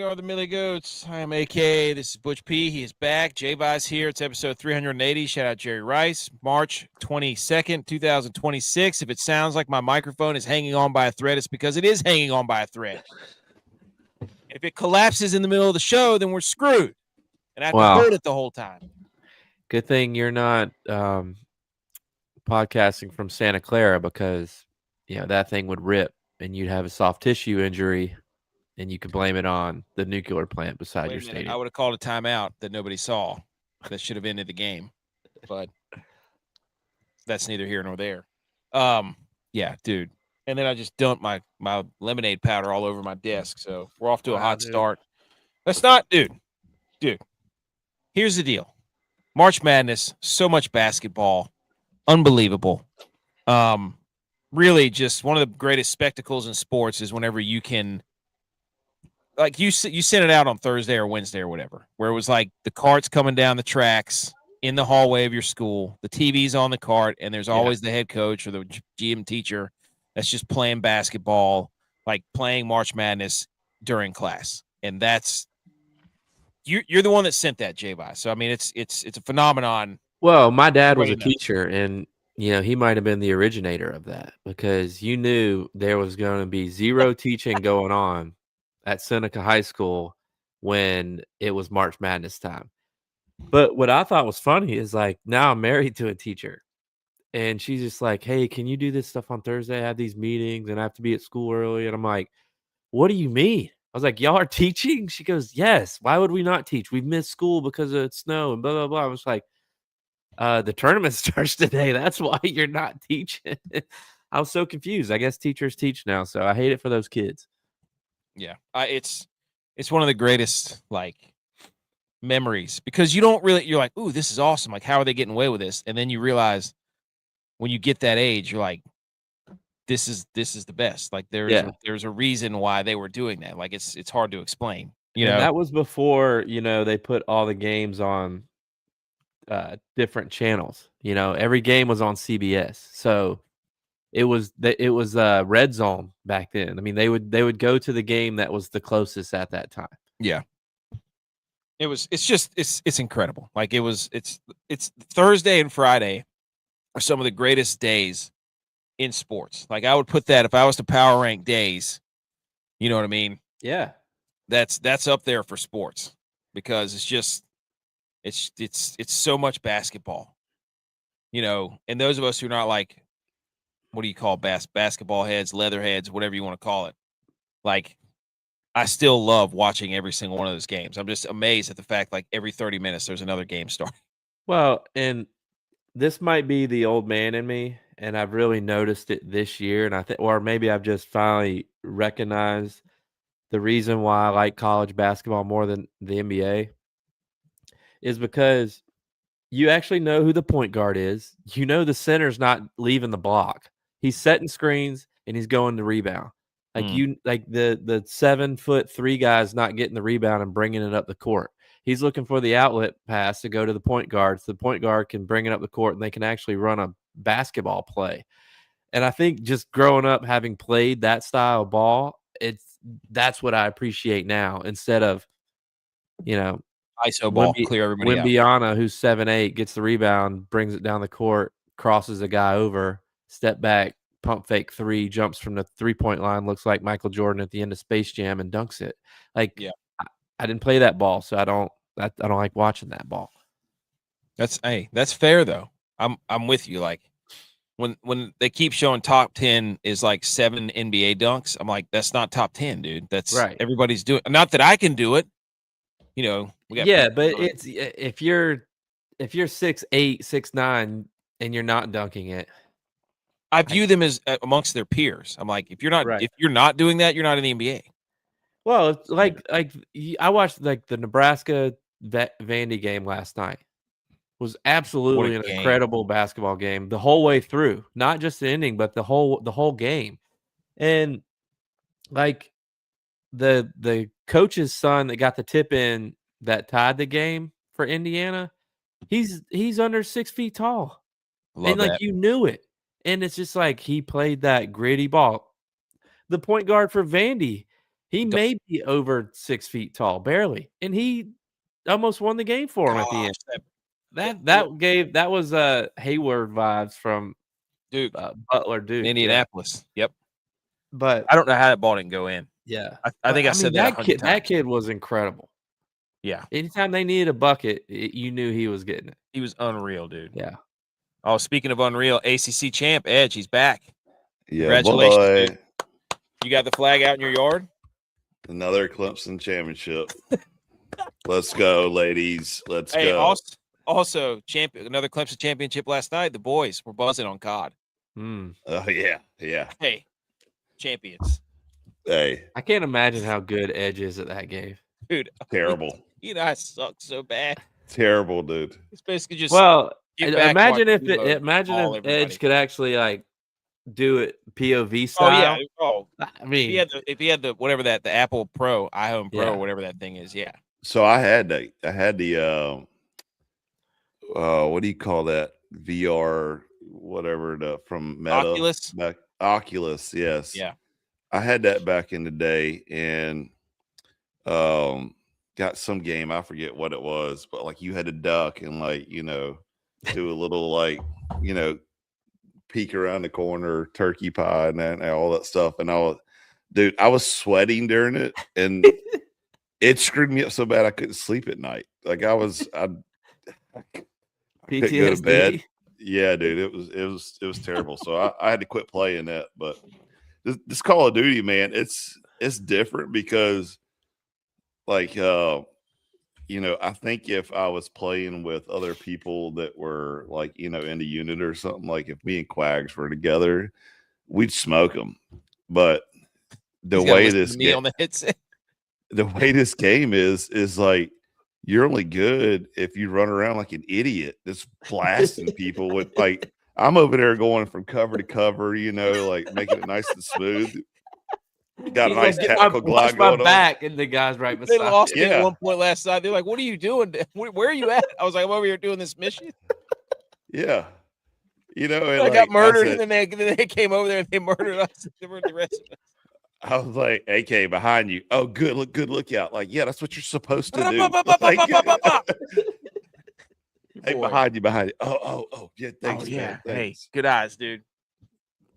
are the Millie Goats. I am AK. This is Butch P. He is back. G.U.Y.S here. It's episode 380. Shout out Jerry Rice. March 22nd, 2026. If it sounds like my microphone is hanging on by a thread, it's because it is hanging on by a thread. If it collapses in the middle of the show, then we're screwed. And I have to hold it the whole time. Good thing you're not podcasting from Santa Clara, because that thing would rip and you'd have a soft tissue injury. And you could blame it on the nuclear plant beside your stadium. I would have called a timeout that nobody saw. That should have ended the game. But that's neither here nor there. Yeah, dude. And then I just dumped my lemonade powder all over my desk. So we're off to a hot start. That's not, dude. Here's the deal. March Madness, so much basketball. Unbelievable. Really just one of the greatest spectacles in sports is whenever you can, like you sent it out on Thursday or Wednesday or whatever, where it was like the carts coming down the tracks in the hallway of your school, the TV's on the cart, and there's always the head coach or the GM teacher that's just playing basketball, like playing March Madness during class. And that's you're the one that sent that, G.U.Y.S. So I mean, it's a phenomenon. Well, my dad was a teacher, and he might have been the originator of that, because you knew there was going to be zero teaching going on at Seneca High School when it was March Madness time. But what I thought was funny is, like, now I'm married to a teacher, and she's just like, hey, can you do this stuff on Thursday? I have these meetings and I have to be at school early. And I'm like, what do you mean? I was like, y'all are teaching? She goes, yes. Why would we not teach? We've missed school because of snow and blah, blah, blah. I was like, the tournament starts today. That's why you're not teaching. I was so confused. I guess teachers teach now, so I hate it for those kids. Yeah, it's one of the greatest, like, memories, because you're like, ooh, this is awesome. Like, how are they getting away with this? And then you realize when you get that age, you're like, this is the best. Like, there's a reason why they were doing that. Like, it's hard to explain. And that was before, they put all the games on different channels. Every game was on CBS. So it was Red Zone back then. I mean, they would go to the game that was the closest at that time. Yeah. It's incredible. Like, it's Thursday and Friday are some of the greatest days in sports. Like, I would put that, if I was to power rank days, you know what I mean? Yeah. That's up there for sports, because it's so much basketball. And those of us who are not, like, what do you call basketball heads, leather heads, whatever you want to call it, like, I still love watching every single one of those games. I'm just amazed at the fact, like, every 30 minutes there's another game starting. Well, and this might be the old man in me, and I've really noticed it this year, and I think, or maybe I've just finally recognized the reason why I like college basketball more than the NBA is because you actually know who the point guard is. The center's not leaving the block. He's setting screens and he's going to rebound. Like the 7'3" guy's not getting the rebound and bringing it up the court. He's looking for the outlet pass to go to the point guard, so the point guard can bring it up the court and they can actually run a basketball play. And I think just growing up, having played that style of ball, that's what I appreciate now, instead of, ISO ball, clear everybody out. Wimbiana, who's 7'8", gets the rebound, brings it down the court, crosses a guy over, step back, pump fake three, jumps from the 3-point line, looks like Michael Jordan at the end of Space Jam, and dunks it. Like, yeah. I didn't play that ball, so I don't like watching that ball. That's fair though. I'm with you. Like, when they keep showing top 10 is like 7 NBA dunks, I'm like, that's not top 10, dude. That's right. Everybody's doing. Not that I can do it. We got but it's if you're 6'8", 6'9", and you're not dunking it, I view them as amongst their peers. I'm like, if you're not doing that, you're not in the NBA. Well, it's like I watched, like, the Nebraska Vandy game last night. It was absolutely an incredible basketball game the whole way through, not just the ending, but the whole game. And, like, the coach's son that got the tip in that tied the game for Indiana, he's under 6 feet tall. Love and that. You knew it. And it's just like he played that gritty ball. The point guard for Vandy, He may be over 6 feet tall, barely, and he almost won the game for him at the end. That was Hayward vibes from Duke, Butler Duke, Indianapolis. Yep. But I don't know how that ball didn't go in. yeah, I think I said that 100 times. That kid was incredible. Yeah. Anytime they needed a bucket, you knew he was getting it. He was unreal, dude. Yeah. Oh, speaking of unreal, ACC champ Edge, he's back. Yeah, Congratulations, boy. dude. You got the flag out in your yard? Another Clemson championship. Let's go, ladies. Let's go. Also, another Clemson championship last night. The boys were buzzing on COD. Oh, yeah. Hey, champions. Hey. I can't imagine how good Edge is at that game. Dude. Terrible. I suck so bad. Terrible, dude. It's basically just imagine if Edge could actually like do it POV style. Oh yeah. I mean, if he had the whatever the Apple Pro, iHome Pro, or whatever that thing is, yeah. So I had the what do you call that? VR, whatever from Meta. Oculus, yes. Yeah. I had that back in the day, and got some game, I forget what it was, but like you had to duck and like, do a little like, peek around the corner, turkey pie and all that stuff. And I was sweating during it, and it screwed me up so bad I couldn't sleep at night. Like I couldn't go to bed. Yeah, dude, it was terrible. So I had to quit playing that. But this Call of Duty, man, it's different because like I think if I was playing with other people that were like, in the unit or something, like if me and Quags were together, we'd smoke them. But the way this game is like, you're only good if you run around like an idiot that's blasting people with like, I'm over there going from cover to cover, like making it nice and smooth. Got a nice tactical glide going back, and the guys right beside. They lost me at one point last night. They're like, "What are you doing? Where are you at?" I was like, "I'm over here doing this mission." Yeah, and I got murdered, and then they came over there and they murdered us. They murdered the rest of us. I was like, "AK behind you." Oh, good lookout. Like, yeah, that's what you're supposed to do. Hey, behind you. Oh, yeah, thanks. Oh, yeah, man. Thanks. Hey, good eyes, dude.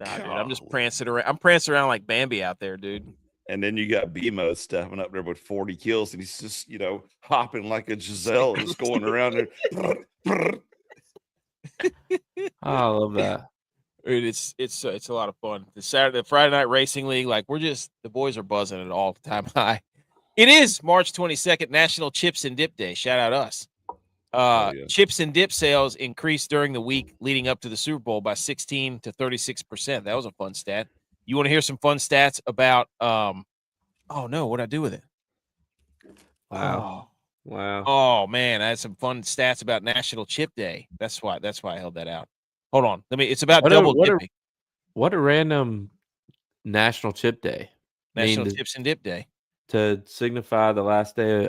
Nah, dude, I'm just prancing around. I'm prancing around like Bambi out there, dude. And then you got BMO stepping up there with 40 kills, and he's just, hopping like a Giselle, just going around there. I love that. Dude, it's a lot of fun. The Friday Night Racing League, like the boys are buzzing at all time high. It is March 22nd, National Chips and Dip Day. Shout out us. Chips and dip sales increased during the week leading up to the Super Bowl by 16 to 36%. That was a fun stat. You want to hear some fun stats about oh no, what'd I do with it? Wow. Oh man, I had some fun stats about National Chip Day. That's why I held that out. Hold on. It's about double dipping. What a random National Chip Day. National Chips and Dip Day. To signify the last day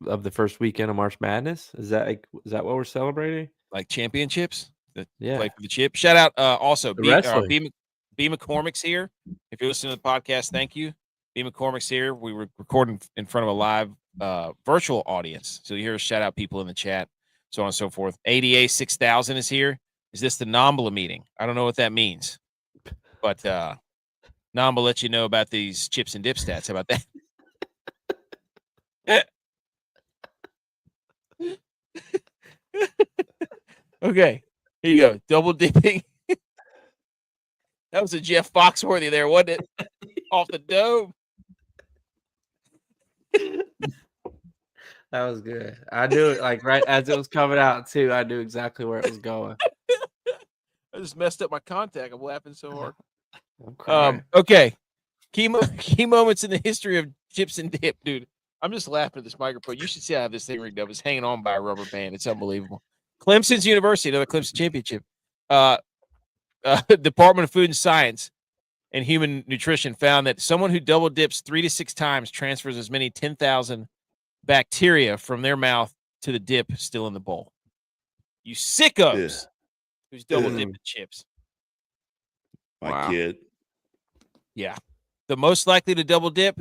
of the first weekend of March Madness? Is that what we're celebrating? Like championships? Yeah. Play for the chip. Shout out also B McCormick's here. If you're listening to the podcast, thank you. B McCormick's here. We were recording in front of a live virtual audience. So you hear us shout out people in the chat, so on and so forth. ADA 6000 is here. Is this the NAMBLA meeting? I don't know what that means. But NAMBLA let you know about these chips and dip stats. How about that? Okay, here you go. Double dipping. That was a Jeff Foxworthy there, wasn't it? Off the dome. That was good. I knew it like right as it was coming out too. I knew exactly where it was going. I just messed up my contact. I'm laughing so hard. Okay. Key moments in the history of chips and dip, dude. I'm just laughing at this microphone. You should see how this thing rigged up. It's hanging on by a rubber band. It's unbelievable. Clemson's University, another Clemson championship. Department of Food and Science and Human Nutrition found that someone who double dips 3 to 6 times transfers as many 10,000 bacteria from their mouth to the dip still in the bowl. You sickos who's double dipping chips. My kid. Yeah. The most likely to double dip,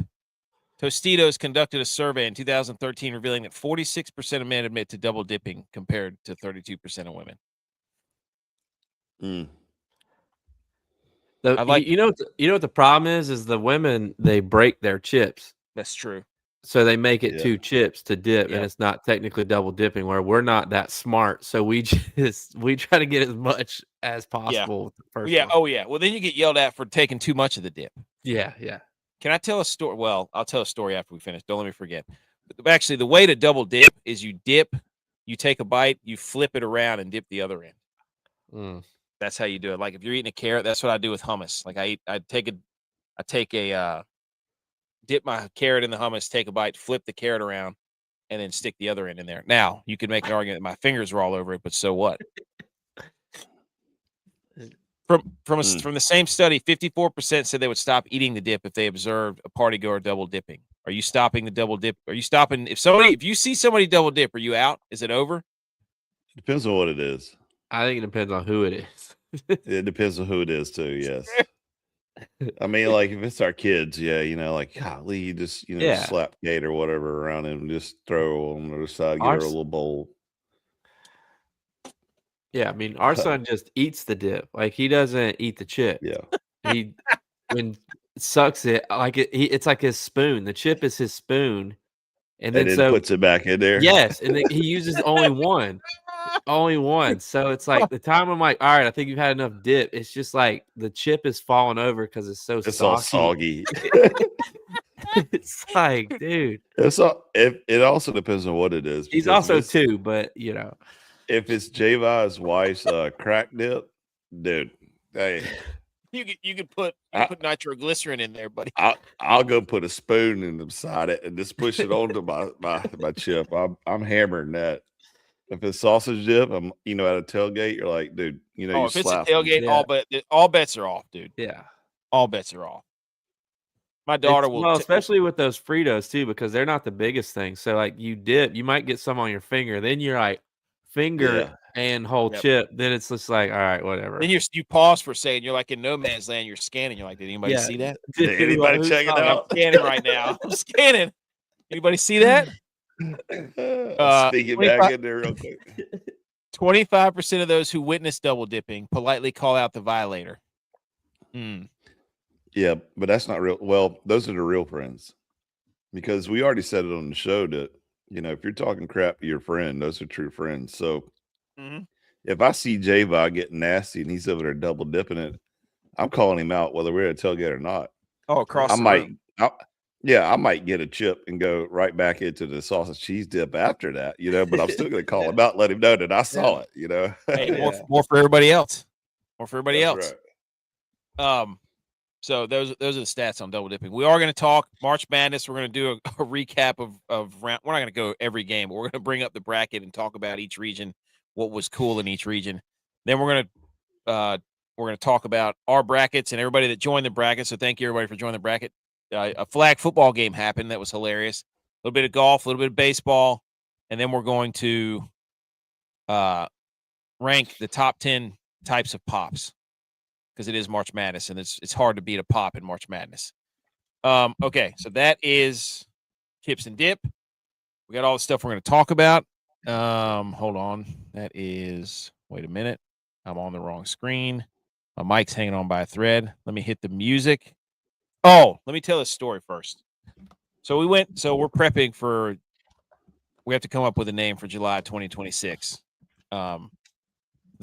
Tostitos conducted a survey in 2013 revealing that 46% of men admit to double dipping compared to 32% of women. You know what the problem is the women, they break their chips. That's true. So they make it 2 chips to dip, Yep. and it's not technically double dipping. Where we're not that smart, so we try to get as much as possible with the first one. Oh yeah. Well, then you get yelled at for taking too much of the dip. Yeah. Can I tell a story? Well, I'll tell a story after we finish. Don't let me forget. Actually, the way to double dip is you dip, you take a bite, you flip it around, and dip the other end. That's how you do it. Like if you're eating a carrot, that's what I do with hummus. Like I dip my carrot in the hummus, take a bite, flip the carrot around, and then stick the other end in there. Now you could make an argument that my fingers are all over it, but so what? From the same study, 54% said they would stop eating the dip if they observed a party goer double dipping. Are you stopping the double dip? Are you stopping if you see somebody double dip? Are you out? Is it over? It depends on what it is. I think it depends on who it is. It depends on who it is too. Yes. I mean, like if it's our kids, like golly, you just slap Kate or whatever around and just throw on the other side, get her a little bowl. Yeah, I mean, our son just eats the dip. Like he doesn't eat the chip. Yeah, he sucks it like it's like his spoon. The chip is his spoon, and then puts it back in there. Yes, and he uses only one. So it's like the time I'm like, all right, I think you've had enough dip. It's just like the chip is falling over because it's so all soggy. It's like, dude. It also depends on what it is. He's also 2, but if it's G.U.Y.S wife's crack dip, dude, hey, you could put nitroglycerin in there, buddy. I'll go put a spoon in beside it and just push it onto my chip. I'm hammering that. If it's sausage dip, I'm at a tailgate. You're like, dude, if it's a tailgate, all bets are off, dude. Yeah, all bets are off. My daughter will, especially with those Fritos too, because they're not the biggest thing. So like you dip, you might get some on your finger. Then you're like finger and whole chip. Then it's just like, all right, whatever. Then you pause for a second. You're like in no man's land. You're scanning. You're like, did anybody see that? Did anybody check it out? I'm scanning right now. I'm scanning. Anybody see that? Speaking back in there real quick. 25% of those who witness double dipping politely call out the violator. Yeah, but that's not real. Well, those are the real friends, because we already said it on the show that if you're talking crap to your friend, those are true friends. So if I see J-Vi getting nasty and he's over there double dipping it, I'm calling him out whether we're at a tailgate or not. Oh, across the room. I might get a chip and go right back into the sausage cheese dip after that, but I'm still going to call him out, let him know that I saw it, Hey, more for everybody else. That's right. So those are the stats on double dipping. We are going to talk March Madness. We're going to do a recap of round. We're not going to go every game, but we're going to bring up the bracket and talk about each region, what was cool in each region. Then we're going to talk about our brackets and everybody that joined the bracket. So thank you everybody for joining the bracket. A flag football game happened. That was hilarious. A little bit of golf, a little bit of baseball. And then we're going to rank the top 10 types of pops, because it is March Madness, and it's hard to beat a pop in March Madness. Okay, so that is Chips and Dip. We got all the stuff we're going to talk about. Hold on. That is, wait a minute. I'm on the wrong screen. My mic's hanging on by a thread. Let me hit the music. Oh, let me tell this story first. So we're prepping for, we have to come up with a name for July 2026. The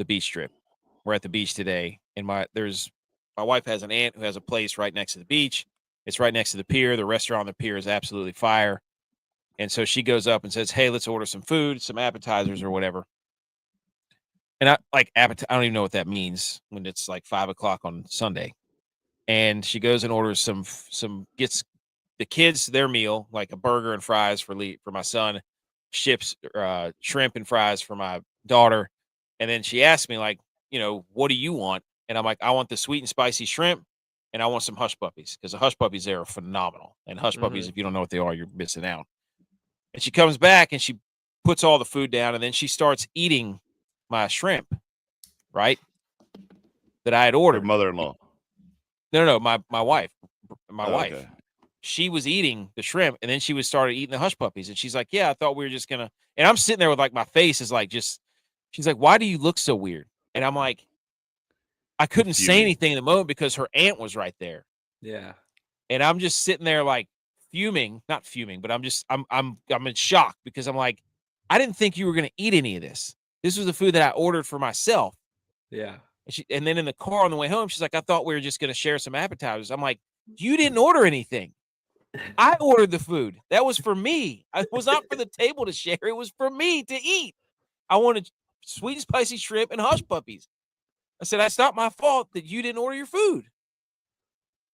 beach trip. We're at the beach today, and my wife has an aunt who has a place right next to the beach. It's right next to the pier. The restaurant on the pier is absolutely fire. And so she goes up and says, hey, let's order some food, some appetizers or whatever. And I don't even know what that means when it's like 5:00 on Sunday. And she goes and orders gets the kids their meal, like a burger and fries for my son, shrimp and fries for my daughter. And then she asked me, like, what do you want? And I'm like, I want the sweet and spicy shrimp, and I want some hush puppies, because the hush puppies there are phenomenal. And hush puppies, if you don't know what they are, you're missing out. And she comes back and she puts all the food down, and then she starts eating my shrimp, right? That I had ordered. Your mother-in-law. No, my wife. My wife. Okay. she was eating the shrimp, and then she started eating the hush puppies, and she's like, "Yeah, I thought we were just gonna." And I'm sitting there with like my face is like just. She's like, "Why do you look so weird?" And I'm like, I couldn't say Fuming. anything in the moment because her aunt was right there, Yeah. and I'm just sitting there like fuming, not fuming, but I'm in shock because I'm like, I didn't think you were gonna eat any of this. This was the food that I ordered for myself. Yeah. And then in the car on the way home, she's like, I thought we were just gonna share some appetizers. I'm like, you didn't order anything. I ordered the food. That was for me. It was not for the table to share. It was for me to eat. I wanted sweet and spicy shrimp and hush puppies. I said, that's not my fault that you didn't order your food.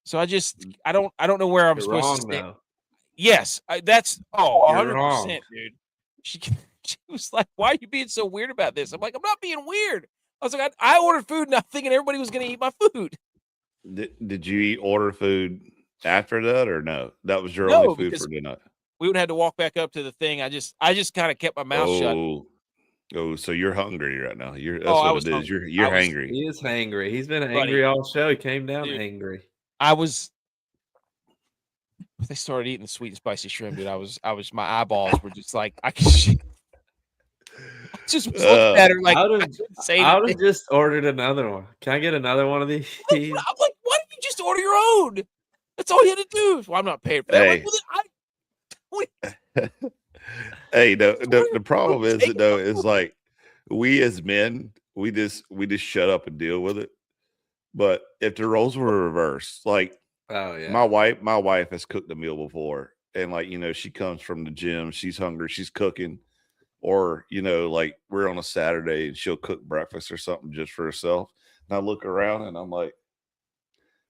So I don't know where I'm You're supposed wrong, to stand. though. Yes, that's You're wrong. 100%, dude. She was like, why are you being so weird about this? I'm like, I'm not being weird. I was like, I ordered food not thinking everybody was going to eat my food. Did you order food after that or no? That was your No, only food because for dinner. we would have to walk back up to the thing. I just kind of kept my mouth shut. Oh, so you're hungry right now. That's I what was it is. hungry. You're hangry. He is hangry. He's been Buddy. angry all show. He came down Dude. angry. They started eating the sweet and spicy shrimp, dude. My eyeballs were just like, I just was looking at her like, I couldn't say anything. I would have just ordered another one. Can I get another one of these? I'm like, why didn't you just order your own? That's all you had to do. Well, I'm not paying for that. Hey. Hey, the problem is like we as men, we just shut up and deal with it. But if the roles were reversed, like oh yeah, my wife has cooked a meal before, and like she comes from the gym, she's hungry, she's cooking, or like we're on a Saturday and she'll cook breakfast or something just for herself, and I look around and I'm like,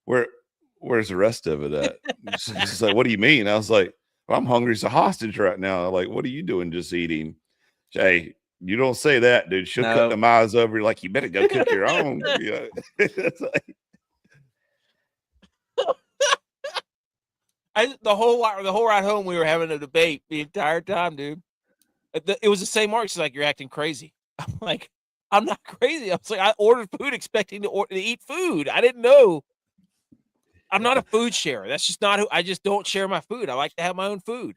where's the rest of it at? She's like, what do you mean? I was like, well, I'm hungry as a hostage right now. I'm like, what are you doing just eating? Hey, you don't say that, dude. She'll cut them eyes over. You're like, you better go cook your own. It's like, the whole ride home, we were having a debate the entire time, dude. It was the same mark. She's like, you're acting crazy. I'm like, I'm not crazy. I was like, I ordered food expecting to eat food. I didn't know. I'm not a food sharer. That's just not who. I just don't share my food. I like to have my own food.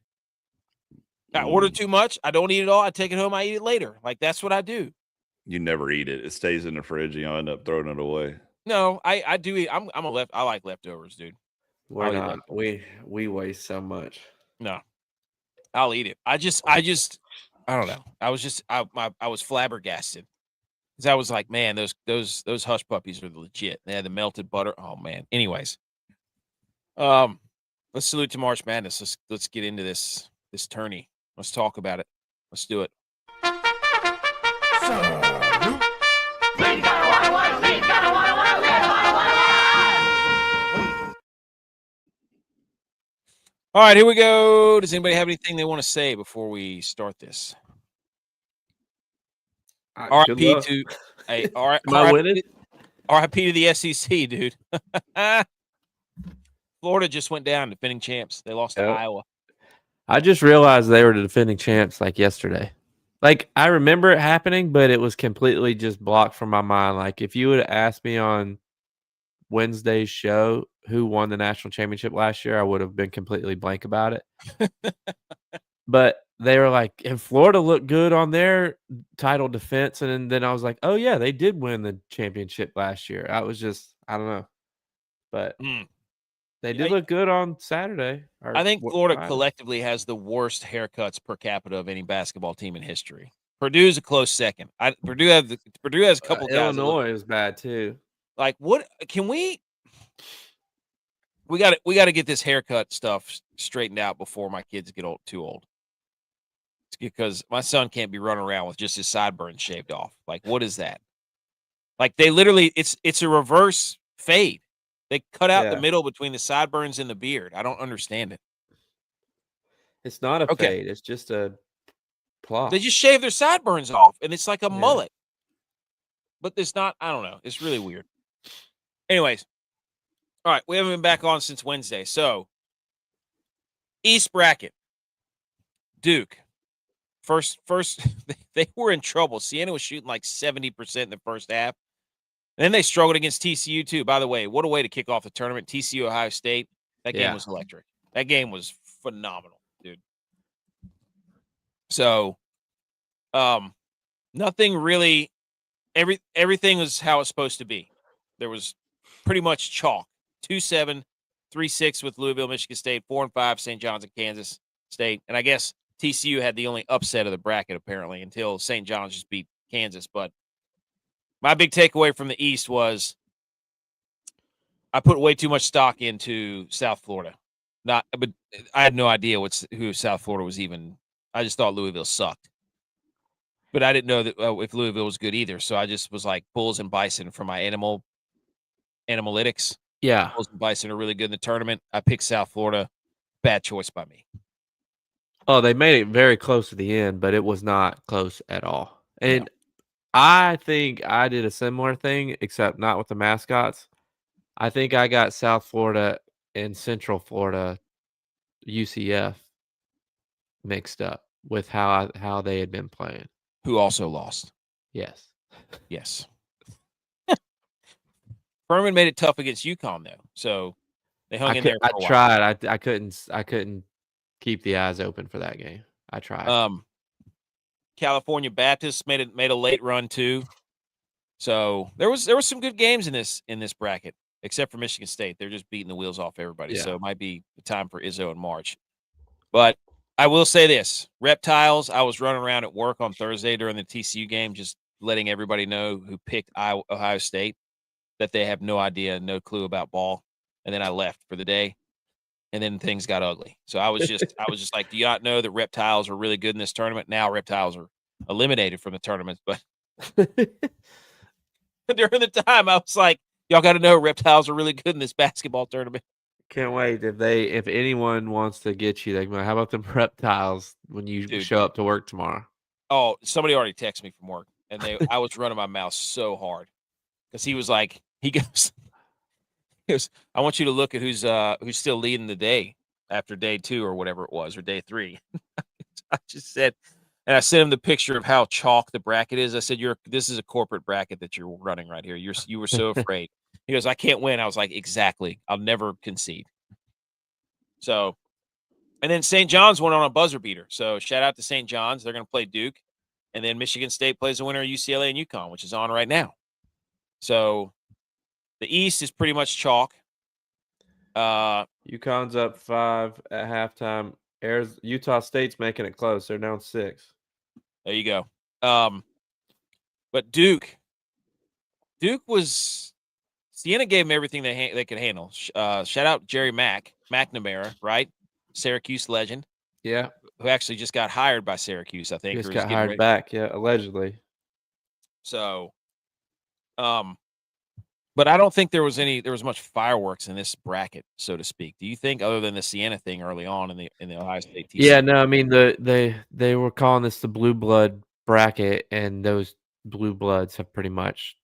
I order too much. I don't eat it all. I take it home. I eat it later. Like, that's what I do. You never eat it. It stays in the fridge. And you end up throwing it away. No, I do eat. I like leftovers, dude. We're not. We waste so much. No, I'll eat it. I don't know. I was flabbergasted because I was like, man, those hush puppies are legit. They had the melted butter. Oh man. Anyways, let's salute to March Madness. Let's get into this tourney. Let's talk about it. Let's do it. All right, here we go. Does anybody have anything they want to say before we start this? RIP to RIP to the SEC, dude. Florida just went down, defending champs. They lost to Iowa. I just realized they were the defending champs like yesterday. Like, I remember it happening, but it was completely just blocked from my mind. Like, if you would have asked me on Wednesday's show who won the national championship last year, I would have been completely blank about it. But they were like, and Florida looked good on their title defense. And then I was like, oh, yeah, they did win the championship last year. I was just, I don't know. But they did look good on Saturday. I think Florida collectively has the worst haircuts per capita of any basketball team in history. Purdue's a close second. Purdue has a couple guys. Illinois is bad too. Like, what can we got to get this haircut stuff straightened out before my kids get too old. It's because my son can't be running around with just his sideburns shaved off. Like, what is that? Like, they literally, it's a reverse fade. They cut out the middle between the sideburns and the beard. I don't understand it. It's not a fade. It's just a plot. They just shave their sideburns off, and it's like a mullet. But it's not, I don't know. It's really weird. Anyways. All right. We haven't been back on since Wednesday. So, East bracket. Duke. First, they were in trouble. Siena was shooting like 70% in the first half. And then they struggled against TCU, too. By the way, what a way to kick off the tournament. TCU, Ohio State. That game was electric. That game was phenomenal, dude. So, nothing really. Everything was how it's supposed to be. There was pretty much chalk. 2-7, 3-6 with Louisville, Michigan State, 4-5, St. John's and Kansas State. And I guess TCU had the only upset of the bracket, apparently, until St. John's just beat Kansas. But my big takeaway from the East was I put way too much stock into South Florida. But I had no idea who South Florida was even. I just thought Louisville sucked. But I didn't know that if Louisville was good either. So I just was like Bulls and Bison for my analytics. Yeah. Bulls and Bison are really good in the tournament. I picked South Florida. Bad choice by me. Oh, they made it very close to the end, but it was not close at all. And No. I think I did a similar thing, except not with the mascots. I think I got South Florida and Central Florida, UCF, mixed up with how they had been playing. Who also lost. Yes. Yes. Furman made it tough against UConn, though. So they hung in there for a while. Tried. I couldn't keep the eyes open for that game. I tried. California Baptist made a late run too. So there was some good games in this bracket, except for Michigan State. They're just beating the wheels off everybody. Yeah. So it might be the time for Izzo in March. But I will say this: Reptiles. I was running around at work on Thursday during the TCU game, just letting everybody know who picked Ohio State that they have no idea, no clue about ball. And then I left for the day, and then things got ugly. So I was just like, do you not know that Reptiles are really good in this tournament? Now Reptiles are eliminated from the tournament, but during the time I was like, y'all got to know Reptiles are really good in this basketball tournament. Can't wait if anyone wants to get you, they go, how about them Reptiles when you show up to work tomorrow? Oh, somebody already texted me from work, and I was running my mouth so hard because he was like, he goes, I want you to look at who's still leading the day after day 2 or whatever it was, or day 3. I just said, and I sent him the picture of how chalk the bracket is. I said, this is a corporate bracket that you're running right here. You were so afraid. He goes, I can't win. I was like, exactly. I'll never concede. So, and then St. John's went on a buzzer beater. So shout out to St. John's. They're going to play Duke. And then Michigan State plays the winner of UCLA and UConn, which is on right now. So the East is pretty much chalk. UConn's up 5 at halftime. Utah State's making it close. They're down 6. There you go. But Duke was Siena gave them everything they could handle. Shout out Jerry McNamara, right? Syracuse legend. Yeah, who actually just got hired by Syracuse, I think. Just got hired back, yeah, allegedly. So, but I don't think there was much fireworks in this bracket, so to speak. Do you think, other than the Siena thing early on in the Ohio State TCU? Yeah, no, I mean they were calling this the blue blood bracket, and those blue bloods have pretty much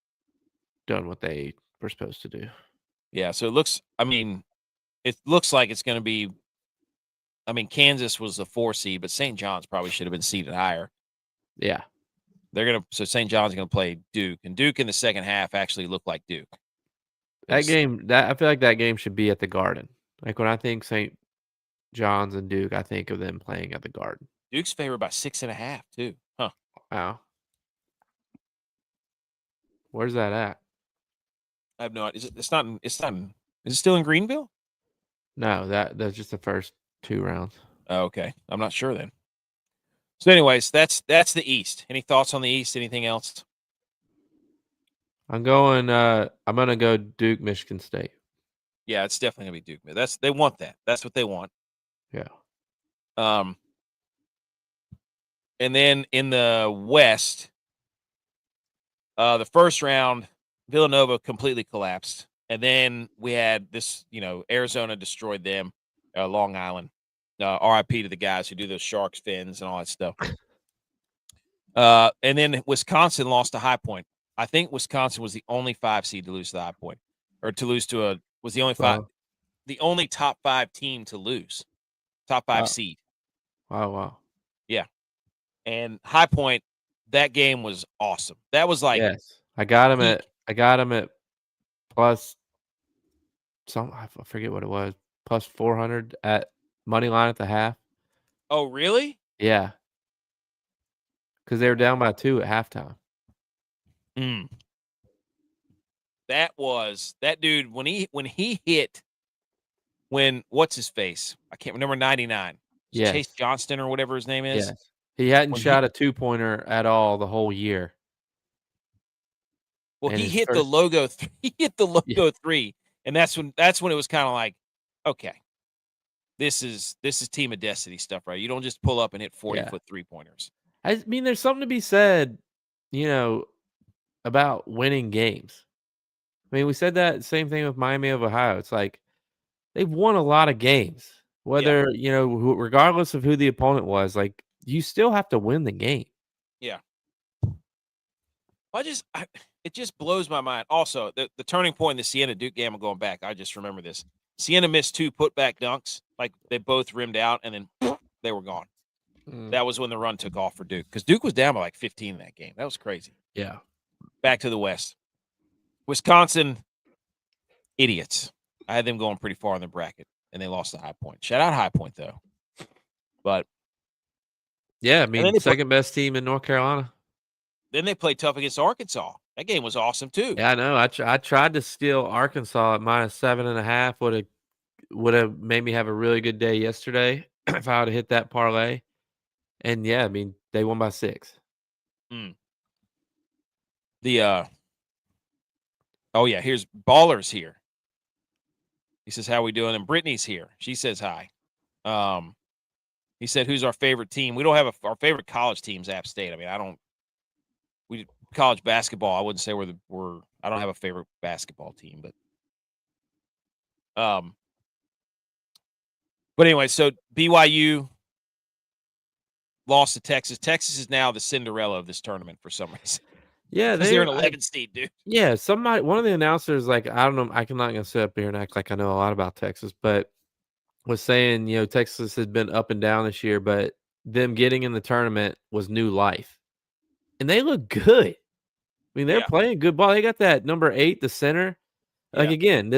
done what they were supposed to do. Yeah, so it looks like it's going to be. I mean, Kansas was the 4 seed, but St. John's probably should have been seeded higher. Yeah, so St. John's going to play Duke, and Duke in the second half actually looked like Duke. I feel like that game should be at the Garden. Like when I think St. John's and Duke, I think of them playing at the Garden. Duke's favored by 6.5 too. Huh? Wow. Where's that at? I have no idea. It's not. Is it still in Greenville? No, that's just the first 2 rounds. Oh, okay, I'm not sure then. So, anyways, that's the East. Any thoughts on the East? Anything else? I'm gonna go Duke, Michigan State. Yeah, it's definitely gonna be Duke. They want that. That's what they want. Yeah. And then in the West, the first round, Villanova completely collapsed, and then we had this. Arizona destroyed them. Long Island. RIP to the guys who do those sharks fins and all that stuff. And then Wisconsin lost to High Point. I think Wisconsin was the only 5 seed to lose to the High Point, or to lose to was the only 5, the only top 5 team to lose, top 5 seed. Wow. Yeah, and High Point, that game was awesome. That was like, yes, I got him at plus some. I forget what it was. Plus 400 at money line at the half. Oh, really? Yeah, because they were down by 2 at halftime. Mm. That dude when he hit what's his face? I can't remember 99. Yes. Chase Johnston or whatever his name is. Yes. He hadn't When shot a 2-pointer at all the whole year. Well, And he his hit the first- logo. He hit the logo Yeah. 3, and that's when it was kind of like, okay, this is Team of Destiny stuff, right? You don't just pull up and hit 40-foot 3-pointers. I mean, there's something to be said, about winning games. I mean, we said that same thing with Miami of Ohio. It's like they've won a lot of games, whether regardless of who the opponent was. Like you still have to win the game. Yeah. It just blows my mind. Also, the turning point in the Siena Duke game, going back, I just remember this. Siena missed 2 putback dunks, like they both rimmed out, and then they were gone. That was when the run took off for Duke, because Duke was down by like 15 in that game. That was crazy. Yeah. Back to the West. Wisconsin, idiots. I had them going pretty far in the bracket, and they lost to High Point. Shout out High Point, though. But yeah, I mean, second best team in North Carolina. Then they played tough against Arkansas. That game was awesome too. Yeah, I know. I tried to steal Arkansas at -7.5. Would have made me have a really good day yesterday if I would have hit that parlay. And yeah, I mean, they won by 6. Oh yeah, here's Ballers here. He says, "How we doing?" And Brittany's here. She says hi. He said, "Who's our favorite team?" We don't have our favorite college team's App State. I mean, college basketball. I wouldn't say I don't have a favorite basketball team, but anyway, so BYU lost to Texas. Texas is now the Cinderella of this tournament for some reason. Yeah, they're an 11 seed, dude. Yeah, one of the announcers, like, I don't know, I'm not gonna sit up here and act like I know a lot about Texas, but was saying, Texas has been up and down this year, but them getting in the tournament was new life. And they look good. I mean, they're playing good ball. They got that number 8, the center. Like, again,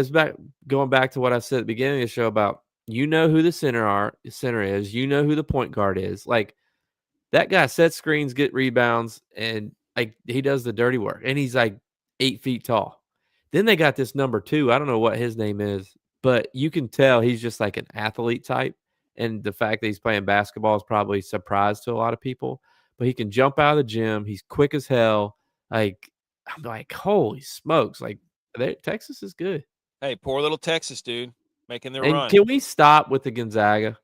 going back to what I said at the beginning of the show about, who the center is, who the point guard is. Like, that guy sets screens, get rebounds, and like he does the dirty work. And he's like 8 feet tall. Then they got this number 2. I don't know what his name is, but you can tell he's just like an athlete type. And the fact that he's playing basketball is probably a surprise to a lot of people. But he can jump out of the gym. He's quick as hell. Like, I'm like, holy smokes! Like, Texas is good. Hey, poor little Texas, dude, making their and run. Can we stop with the Gonzaga?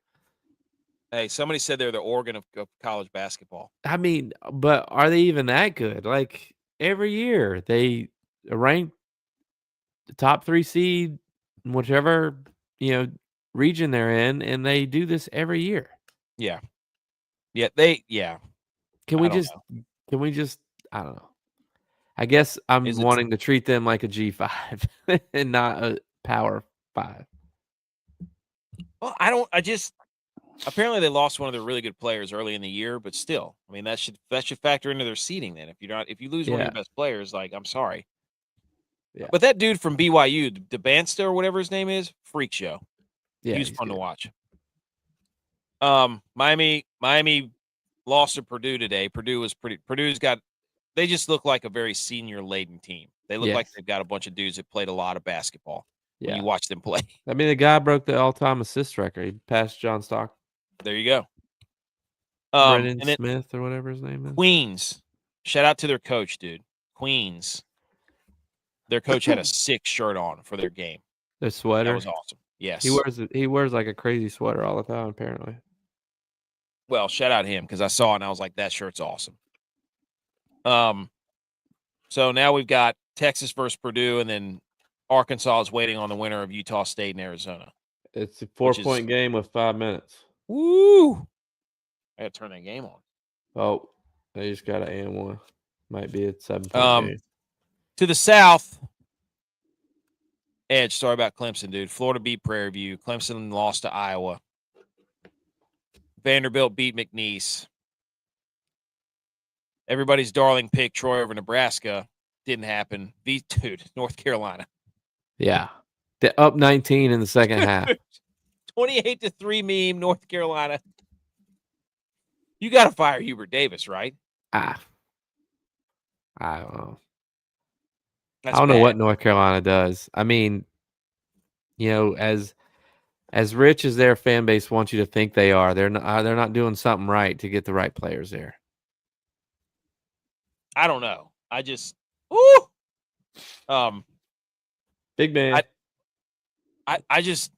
Hey, somebody said they're the Oregon of college basketball. I mean, but are they even that good? Like, every year they rank the top 3 seed in whichever, region they're in, and they do this every year. Yeah. Can we just I don't know. I guess I'm wanting to treat them like a G5 and not a Power 5. Well, apparently they lost one of their really good players early in the year, but still, I mean, that should factor into their seeding then. If you lose one of your best players, like, I'm sorry. Yeah. But that dude from BYU, DeBansta or whatever his name is, freak show. Yeah, he was fun to watch. Miami lost to Purdue today. They just look like a very senior laden team. They look like they've got a bunch of dudes that played a lot of basketball. When you watch them play. I mean, the guy broke the all-time assist record. He passed John Stockton. There you go. Brennan Smith or whatever his name is. Queens. Shout out to their coach, dude. Queens. Their coach had a sick shirt on for their game. Their sweater. That was awesome. Yes. He wears like a crazy sweater all the time, apparently. Well, shout out him, because I saw it and I was like, that shirt's awesome. So now we've got Texas versus Purdue, and then Arkansas is waiting on the winner of Utah State and Arizona. It's a 4-point game with 5 minutes. Woo! I got to turn that game on. Oh, they just got an AM1. Might be a 7-point game. To the south, Edge, sorry about Clemson, dude. Florida beat Prairie View. Clemson lost to Iowa. Vanderbilt beat McNeese. Everybody's darling pick, Troy over Nebraska. Didn't happen. Dude, North Carolina. Yeah. They're up 19 in the second half. 28-3 meme, North Carolina. You got to fire Hubert Davis, right? I don't know. That's I don't know bad. what North Carolina does. I mean, as rich as their fan base wants you to think they are, they're not doing something right to get the right players there. I don't know. I just, Big man. I just,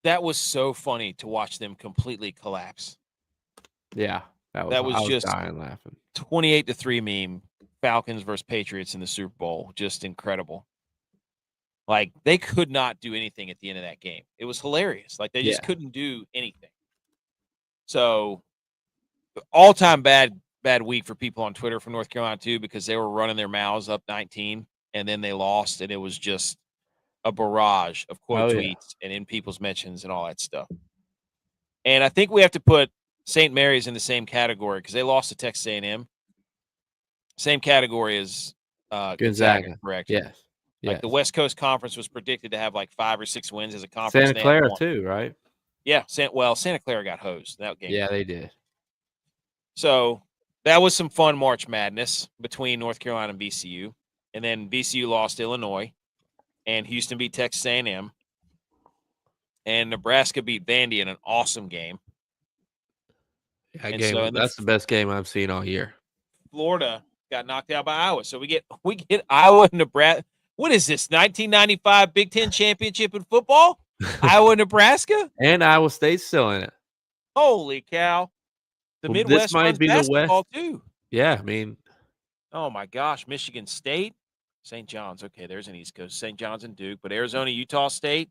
that was so funny to watch them completely collapse. Yeah, I That was was just dying laughing. 28-3 meme, Falcons versus Patriots in the Super Bowl. Just incredible. Like, they could not do anything at the end of that game. It was hilarious. Like, they just couldn't do anything. So, all-time bad week for people on Twitter from North Carolina, too, because they were running their mouths up 19, and then they lost, and it was just a barrage of quote tweets and in people's mentions and all that stuff. And I think we have to put St. Mary's in the same category because they lost to Texas A&M. Same category as Gonzaga, correct? Yes. Like the West Coast Conference was predicted to have like 5 or 6 wins as a conference. Santa Clara too, right? Yeah. Santa Clara got hosed that game. Yeah, they did. So that was some fun March Madness between North Carolina and VCU. And then VCU lost Illinois, and Houston beat Texas A&M. And Nebraska beat Vandy in an awesome game. That's the best game I've seen all year. Florida got knocked out by Iowa. So we get Iowa and Nebraska. What is this, 1995 Big Ten championship in football? Iowa, Nebraska? And Iowa State's still in it. Holy cow. The Midwest this might runs be basketball the West too. Yeah, I mean. Oh, my gosh. Michigan State, St. John's. Okay, there's an East Coast. St. John's and Duke. But Arizona, Utah State.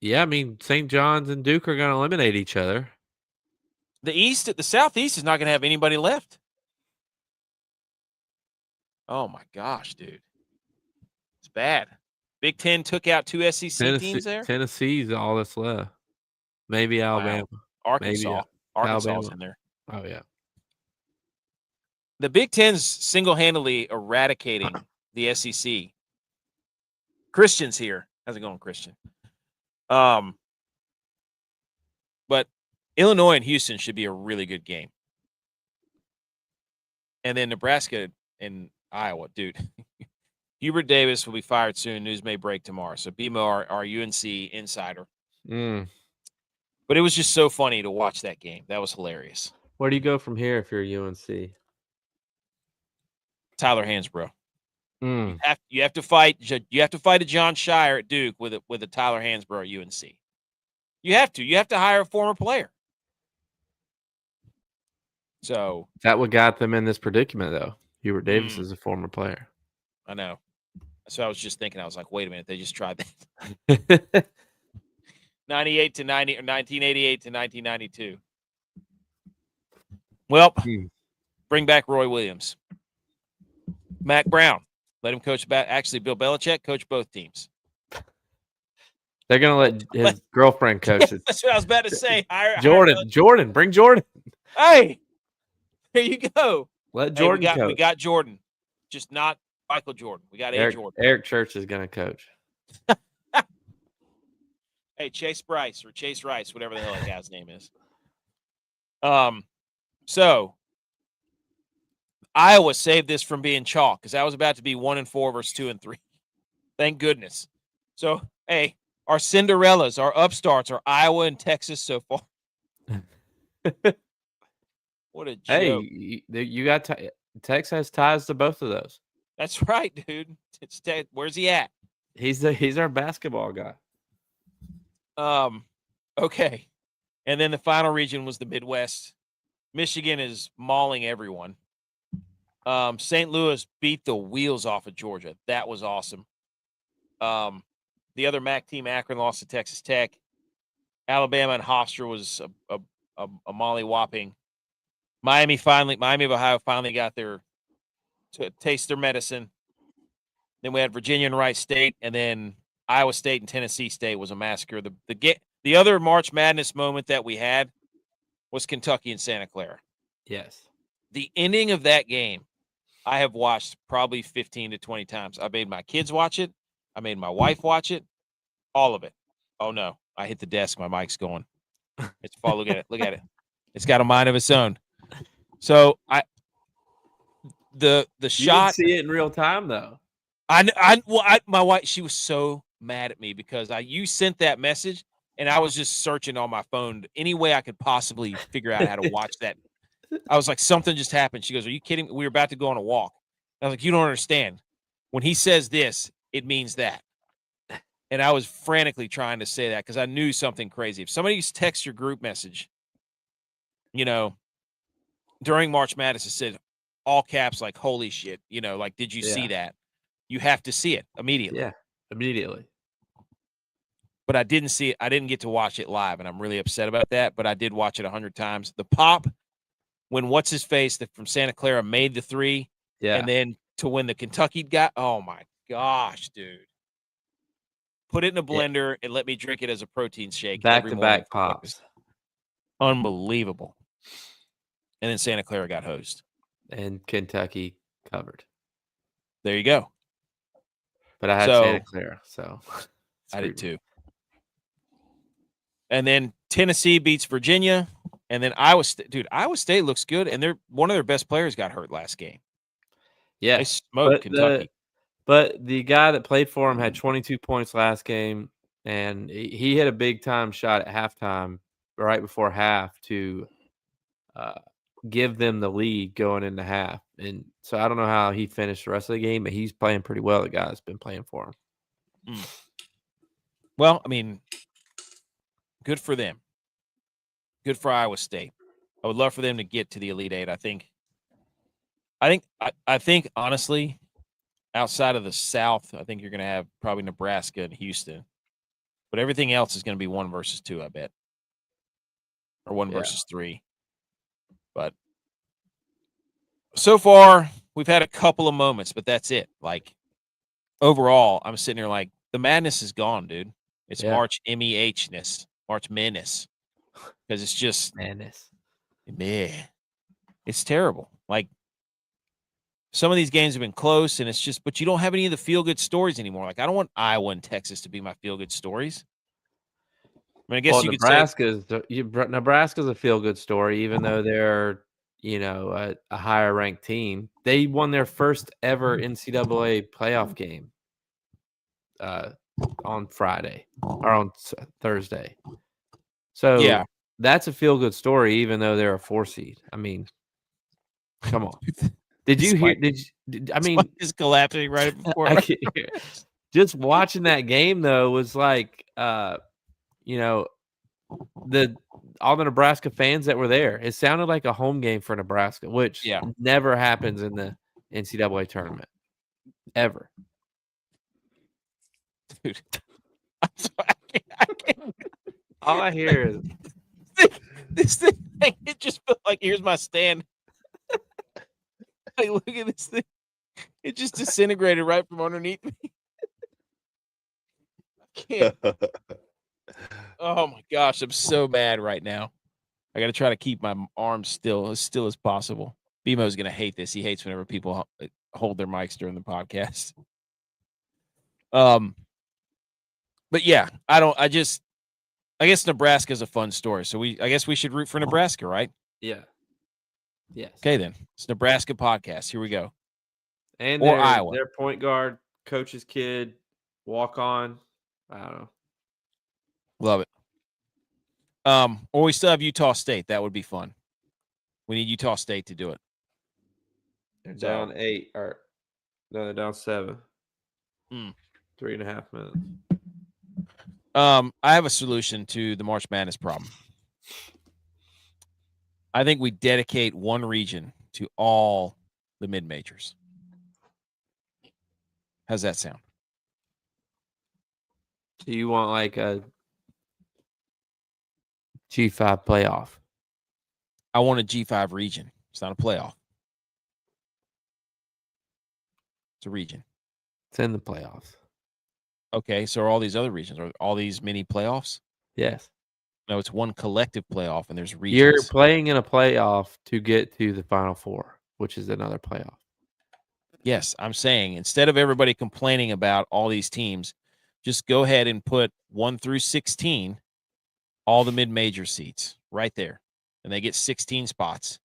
Yeah, I mean, St. John's and Duke are going to eliminate each other. The Southeast is not going to have anybody left. Oh, my gosh, dude. It's bad. Big Ten took out 2 SEC teams there. Tennessee's all that's left. Maybe Alabama. Wow. Arkansas. Maybe Arkansas's in there. Oh, yeah. The Big Ten's single-handedly eradicating the SEC. Christian's here. How's it going, Christian? But Illinois and Houston should be a really good game. And then Nebraska and Iowa, dude. Hubert Davis will be fired soon. News may break tomorrow. So BMO, our UNC insider. But it was just so funny to watch that game. That was hilarious. Where do you go from here if you're UNC? Tyler Hansbrough. You have to fight. You have to fight a John Shire at Duke with a Tyler Hansbrough at UNC. You have to. You have to hire a former player. So that what got them in this predicament, though. Hubert Davis is a former player. I know. So I was just thinking. I was like, wait a minute. They just tried that. 98 to 90 or 1988 to 1992. Well, bring back Roy Williams. Mac Brown. Let him coach back. Actually, Bill Belichick coach both teams. They're going to let his girlfriend coach it. That's what I was about to say. Jordan. Bring Jordan. Hey, there you go. Let Jordan coach. We got Jordan. Just not Michael Jordan. We got Jordan. Eric Church is going to coach. Hey, Chase Rice, whatever the hell that guy's name is. So Iowa saved this from being chalk because that was about to be 1-4 versus 2-3. Thank goodness. So, hey, our Cinderellas, our upstarts are Iowa and Texas so far. What a joke. Hey, you got Texas has ties to both of those. That's right, dude. Where's he at? He's our basketball guy. Okay. And then the final region was the Midwest. Michigan is mauling everyone. St. Louis beat the wheels off of Georgia. That was awesome. The other MAC team, Akron, lost to Texas Tech. Alabama and Hofstra was a molly-whopping. Miami of Ohio finally got to taste their medicine. Then we had Virginia and Wright State, and then Iowa State and Tennessee State was a massacre. The other March Madness moment that we had was Kentucky and Santa Clara. Yes. The ending of that game, I have watched probably 15 to 20 times. I made my kids watch it. I made my wife watch it. All of it. Oh, no. I hit the desk. My mic's going. It's fall. Look at it. Look at it. It's got a mind of its own. So the You shot. didn't see it in real time though. My wife, she was so mad at me because you sent that message and I was just searching on my phone any way I could possibly figure out how to watch that. I was like, something just happened. She goes, "Are you kidding me? We were about to go on a walk." I was like, "You don't understand. When he says this, it means that." And I was frantically trying to say that because I knew something crazy. If somebody texts your group message, during March Madness, it said all caps, like, "Holy shit," like, "Did you see that?" You have to see it immediately. Yeah, immediately. But I didn't see it. I didn't get to watch it live, and I'm really upset about that. But I did watch it 100 times. The pop when what's his face from Santa Clara made the three, and then to when the Kentucky guy. Oh my gosh, dude! Put it in a blender and let me drink it as a protein shake every morning Back-to-back pops. Unbelievable. And then Santa Clara got hosed, and Kentucky covered. There you go. But I had Santa Clara, so I did too. And then Tennessee beats Virginia, and then Iowa State. Dude, Iowa State looks good, and one of their best players got hurt last game. Yeah, they smoked Kentucky. But the guy that played for him had 22 points last game, and he hit a big time shot at halftime, right before half, to give them the lead going into half. And so I don't know how he finished the rest of the game, but he's playing pretty well. The guy's been playing for him. Well, I mean, good for them. Good for Iowa State. I would love for them to get to the Elite Eight. I think honestly, outside of the South, I think you're going to have probably Nebraska and Houston, but everything else is going to be 1 versus 2, I bet, or 1 versus 3. But so far, we've had a couple of moments, but that's it. Like, overall, I'm sitting here like, the madness is gone, dude. It's March MEH-ness, March Madness, because it's just madness. Man, it's terrible. Like, some of these games have been close, and it's just, but you don't have any of the feel-good stories anymore. Like, I don't want Iowa and Texas to be my feel-good stories. I mean, I guess you could say Nebraska's a feel-good story, even though they're, a higher ranked team. They won their first ever NCAA playoff game on Friday or on Thursday. So that's a feel-good story, even though they're a 4 seed. I mean, come on. Did you hear? I mean, just collapsing right before. Just watching that game though was like, all the Nebraska fans that were there. It sounded like a home game for Nebraska, which never happens in the NCAA tournament, ever. Dude, I'm sorry, I can't. All I hear is this thing. It just felt like, here's my stand. Like, look at this thing. It just disintegrated right from underneath me. I can't. Oh my gosh, I'm so mad right now. I got to try to keep my arms still as possible. BMO's going to hate this. He hates whenever people hold their mics during the podcast. But yeah, I guess Nebraska's a fun story. So I guess we should root for Nebraska, right? Yeah. Yes. Okay, then. It's Nebraska podcast. Here we go. And Iowa. Their point guard, coach's kid, walk on. I don't know. Love it. Or we still have Utah State. That would be fun. We need Utah State to do it. They're down 8, or no, they're down 7. 3.5 minutes. I have a solution to the March Madness problem. I think we dedicate one region to all the mid-majors. How's that sound? Do you want like a G5 playoff? I want a G5 region. It's not a playoff. It's a region. It's in the playoffs. Okay, so are all these other regions? Are all these mini playoffs? Yes. No, it's one collective playoff, and there's regions. You're playing in a playoff to get to the Final Four, which is another playoff. Yes, I'm saying instead of everybody complaining about all these teams, just go ahead and put 1 through 16 all the mid-major seats right there, and they get 16 spots,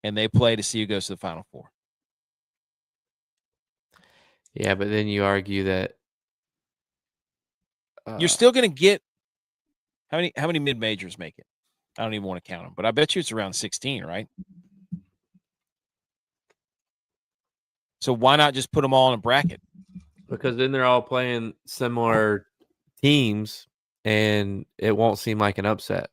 and they play to see who goes to the Final Four. Yeah, but then you argue that You're still going to get how many mid-majors make it? I don't even want to count them, but I bet you it's around 16, right? So why not just put them all in a bracket? because then they're all playing similar teams, and it won't seem like an upset.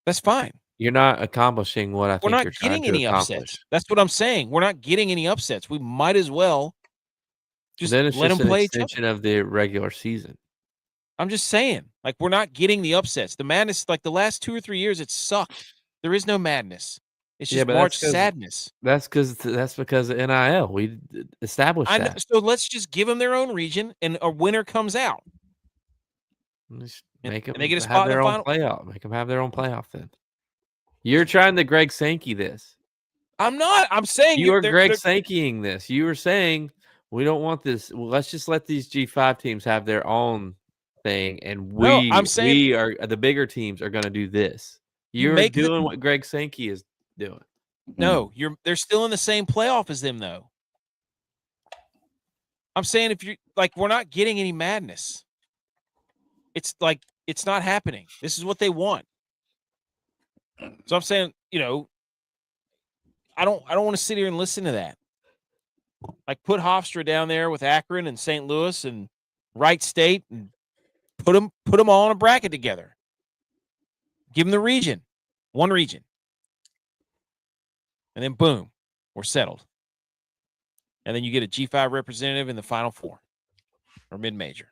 That's fine. You're not accomplishing what I We're think not you're trying getting to any accomplish. upsets. That's what I'm saying. We're not getting any upsets. We might as well just Then it's let just them an play each other. extension of the regular season. I'm just saying, like, we're not getting the upsets. The madness, like the last 2 or 3 years, it sucked. There is no madness. It's just but March sadness. That's because of NIL. We established I know, that. so let's just give them their own region, and a winner comes out. Just And make them they get a have spot in their the own final. playoff. Make them have their own playoff. Then you're trying to Greg Sankey this. I'm not. I'm saying You are Greg they're Sankeying this. You were saying we don't want this. Well, let's just let these G5 teams have their own thing, and no. I'm saying we are the bigger teams are going to do this. you You're make doing what Greg Sankey is doing. no. They're still in the same playoff as them, though. I'm saying if you like, we're not getting any madness. It's like it's not happening. This is what they want. So I'm saying, I don't want to sit here and listen to that. Like, put Hofstra down there with Akron and St. Louis and Wright State and put them all in a bracket together. Give them the region, one region. And then boom, we're settled. And then you get a G5 representative in the Final Four or mid-major.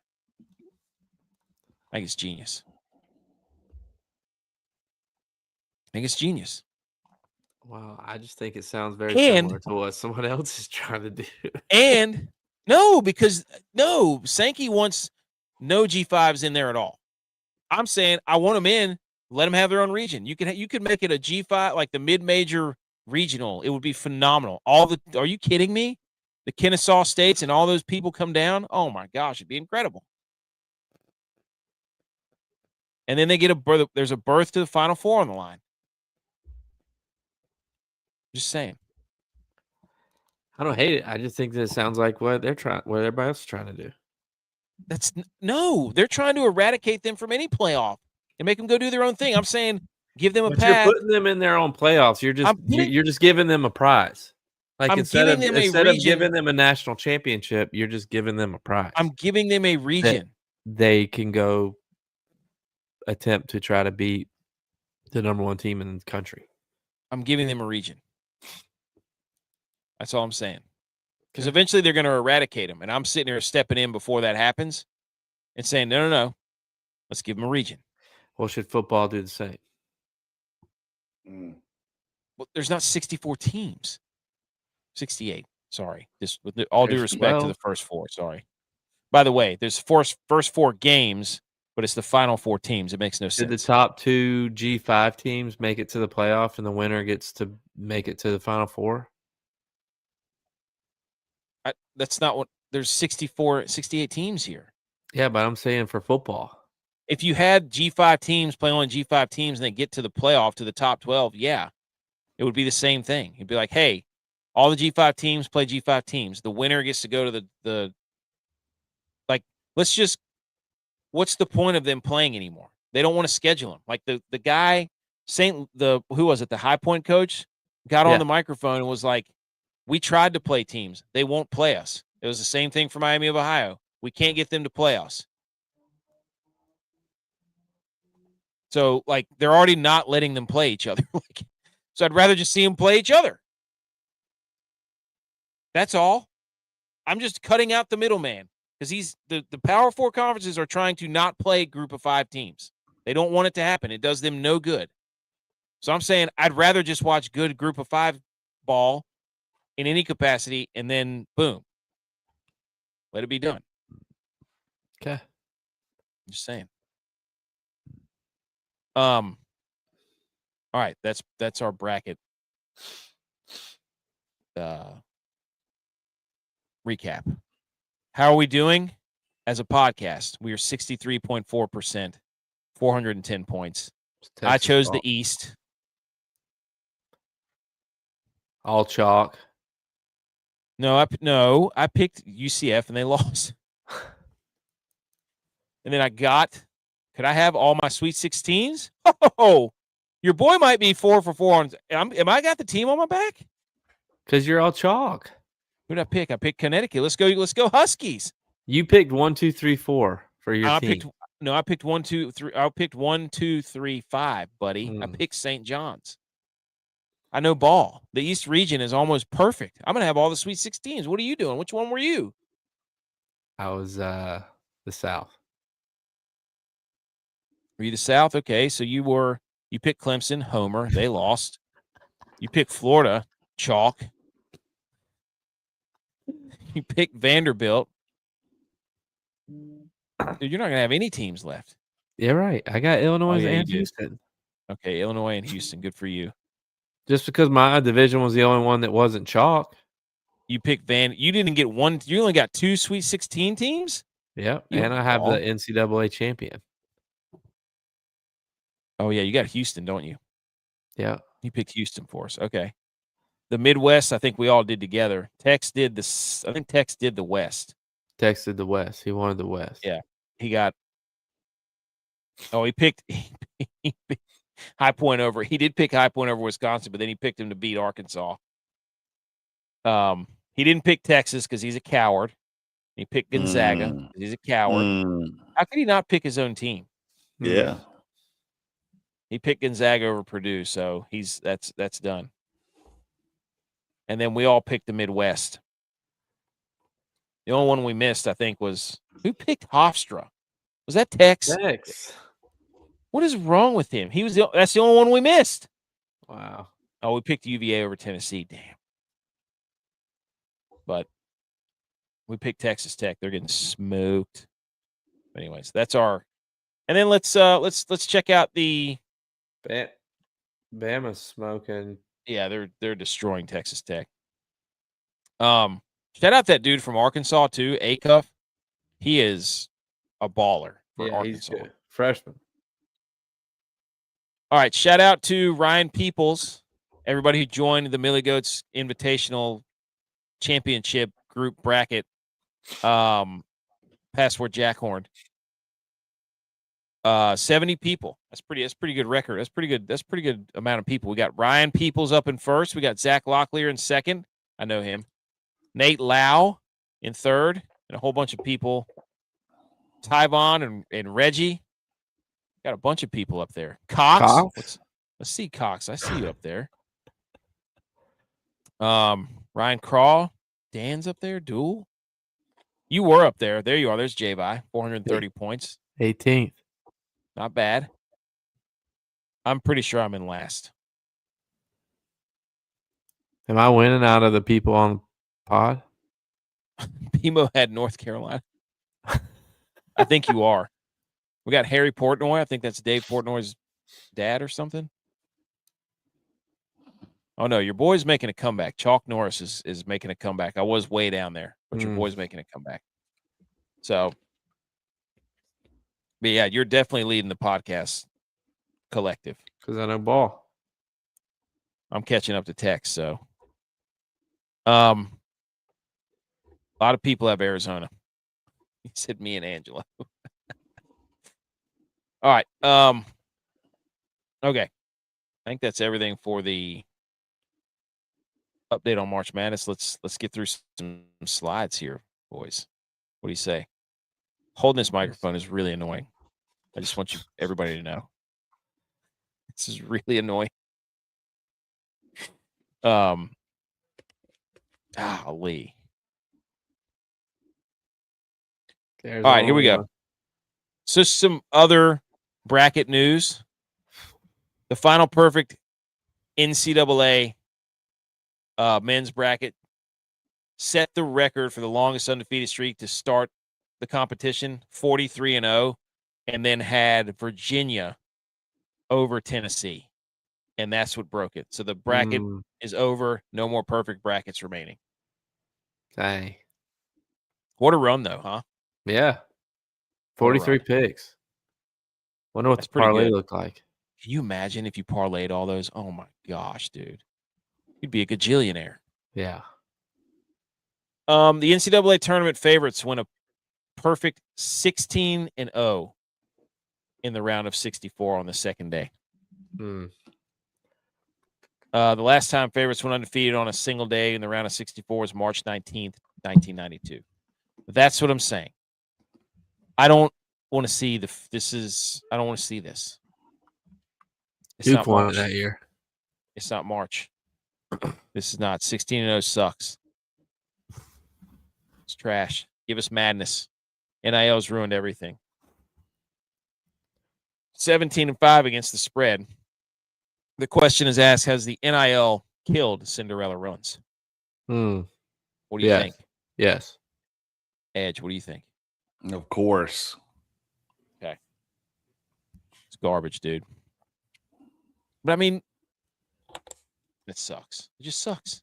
I think it's genius. Wow, I just think it sounds very And- similar to what someone else is trying to do. And Sankey wants no G5s in there at all. I'm saying I want them in. Let them have their own region. You could make it a G5, like the mid-major regional. It would be phenomenal. Are you kidding me? The Kennesaw states and all those people come down. Oh my gosh, it'd be incredible. And then they get a berth. There's a berth to the Final Four on the line. Just saying. I don't hate it. I just think that it sounds like what everybody else is trying to do. They're trying to eradicate them from any playoff and make them go do their own thing. I'm saying give them a But path. you're putting them in their own playoffs. You're just giving them a prize. Like I'm instead giving them a of region. giving them a national championship, you're just giving them a prize. I'm giving them a region. They can go attempt to try to beat the number one team in the country. I'm giving them a region. That's all I'm saying. Because eventually they're going to eradicate them. And I'm sitting here stepping in before that happens and saying, no. Let's give them a region. Well, should football do the same? Well, there's not 64 teams. 68. Sorry. Just with all due There's respect 12. to the first four. Sorry. By the way, there's first four games, but it's the final four teams. It makes no sense. Did the top two G5 teams make it to the playoff, and the winner gets to make it to the Final Four? That's not what – there's 68 teams here. Yeah, but I'm saying for football. If you had G5 teams play on G5 teams and they get to the playoff to the top 12, yeah, it would be the same thing. It'd be like, hey, all the G5 teams play G5 teams. The winner gets to go to the like, let's just – what's the point of them playing anymore? They don't want to schedule them. Like the guy, who was it, the High Point coach, got on the microphone and was like, we tried to play teams. They won't play us. It was the same thing for Miami of Ohio. We can't get them to play us. So, like, they're already not letting them play each other. So I'd rather just see them play each other. That's all. I'm just cutting out the middleman because the Power Four conferences are trying to not play group of 5 teams. They don't want it to happen. It does them no good. So I'm saying I'd rather just watch good group of 5 ball in any capacity, and then boom, let it be done. Okay. I'm just saying. All right, that's our bracket recap. How are we doing? as a podcast. We are 63.4%, 410 points. It's I Texas chose fault. the East. All chalk. No, I picked UCF and they lost. And then could I have all my Sweet 16s? Oh, your boy might be 4 for 4 on. Am I got the team on my back? Because you're all chalk. Who did I pick? I picked Connecticut. Let's go Huskies. You picked 1, 2, 3, 4 for your team. I picked 1, 2, 3. I picked 1, 2, 3, 5, buddy. I Mm. picked St. John's. I know ball. The East region is almost perfect. I'm gonna have all the Sweet 16s. What are you doing? Which one were you? I was the South. Were you the South? Okay, so you picked Clemson, Homer. They lost. You picked Florida, chalk. You picked Vanderbilt. Dude, you're not gonna have any teams left. Yeah, right. I got Illinois yeah, you and did. Houston. Okay, Illinois and Houston. Good for you. Just because my division was the only one that wasn't chalk. You picked You didn't get one. You only got 2 Sweet 16 teams. Yep. You And I have the ball. NCAA champion. Oh yeah, you got Houston, don't you? Yeah. You picked Houston for us. Okay. The Midwest, I think we all did together. Tex did this. I think Tex did the West. Texted the West. He wanted the West. Yeah. He got. Oh, he picked High Point over. He did pick High Point over Wisconsin, but then he picked him to beat Arkansas. He didn't pick Texas because he's a coward. He picked Gonzaga because he's a coward. How could he not pick his own team? Yeah. He picked Gonzaga over Purdue, so that's done. And then we all picked the Midwest. The only one we missed, I think, was who picked Hofstra? Was that Tex? Tex. What is wrong with him? That's the only one we missed. Wow. Oh, we picked UVA over Tennessee. Damn. But we picked Texas Tech. They're getting smoked. Anyways, that's our. And then let's check out the. Bama's smoking. Yeah, they're destroying Texas Tech. Shout out that dude from Arkansas too, Acuff. He is a baller for Arkansas. He's good. Freshman. All right, shout out to Ryan Peoples, everybody who joined the Millie Goats Invitational Championship group bracket. Password Jackhorn. 70 people. That's pretty good record. That's pretty good amount of people. We got Ryan Peoples up in first. We got Zach Locklear in second. I know him. Nate Lau in third, and a whole bunch of people. Tyvon and Reggie. Got a bunch of people up there. Cox? Let's see, Cox. I see you up there. Ryan Craw. Dan's up there. Duel. You were up there. There you are. There's J-Vi. 430 points. 18th. Not bad. I'm pretty sure I'm in last. Am I winning out of the people on the pod? Pimo had North Carolina. I think you are. We got Harry Portnoy. I think that's Dave Portnoy's dad or something. Oh, no, your boy's making a comeback. Chalk Norris is making a comeback. I was way down there, but your boy's making a comeback. So, but yeah, you're definitely leading the podcast collective. Because I know ball. I'm catching up to Tex, so. A lot of people have Arizona. He said me and Angela. All right. Okay. I think that's everything for the update on March Madness. Let's get through some slides here, boys. What do you say? Holding this microphone is really annoying. I just want everybody to know. This is really annoying. Golly. All right, here we go. So some other bracket news. The Final Perfect NCAA men's bracket set the record for the longest undefeated streak to start the competition, 43-0, and then had Virginia over Tennessee. And that's what broke it. So the bracket is over. No more perfect brackets remaining. Dang. What a run, though, huh? Yeah. 43 picks. Wonder what That's the pretty parlay good. looked like. Can you imagine if you parlayed all those? Oh my gosh, dude. You'd be a gajillionaire. Yeah. The NCAA tournament favorites win a perfect 16-0 in the round of 64 on the second day. Hmm. The last time favorites went undefeated on a single day in the round of 64 was March 19th, 1992. That's what I'm saying. I don't want to see I don't want to see this. It's Duke not won March. that year. It's not March. This is not 16-0 sucks. It's trash. Give us madness. NIL's ruined everything. 17-5 against the spread. The question is asked, has the NIL killed Cinderella runs? What do you think? Yes. Edge, what do you think? Of course. Okay. It's garbage, dude. But I mean, it sucks. It just sucks.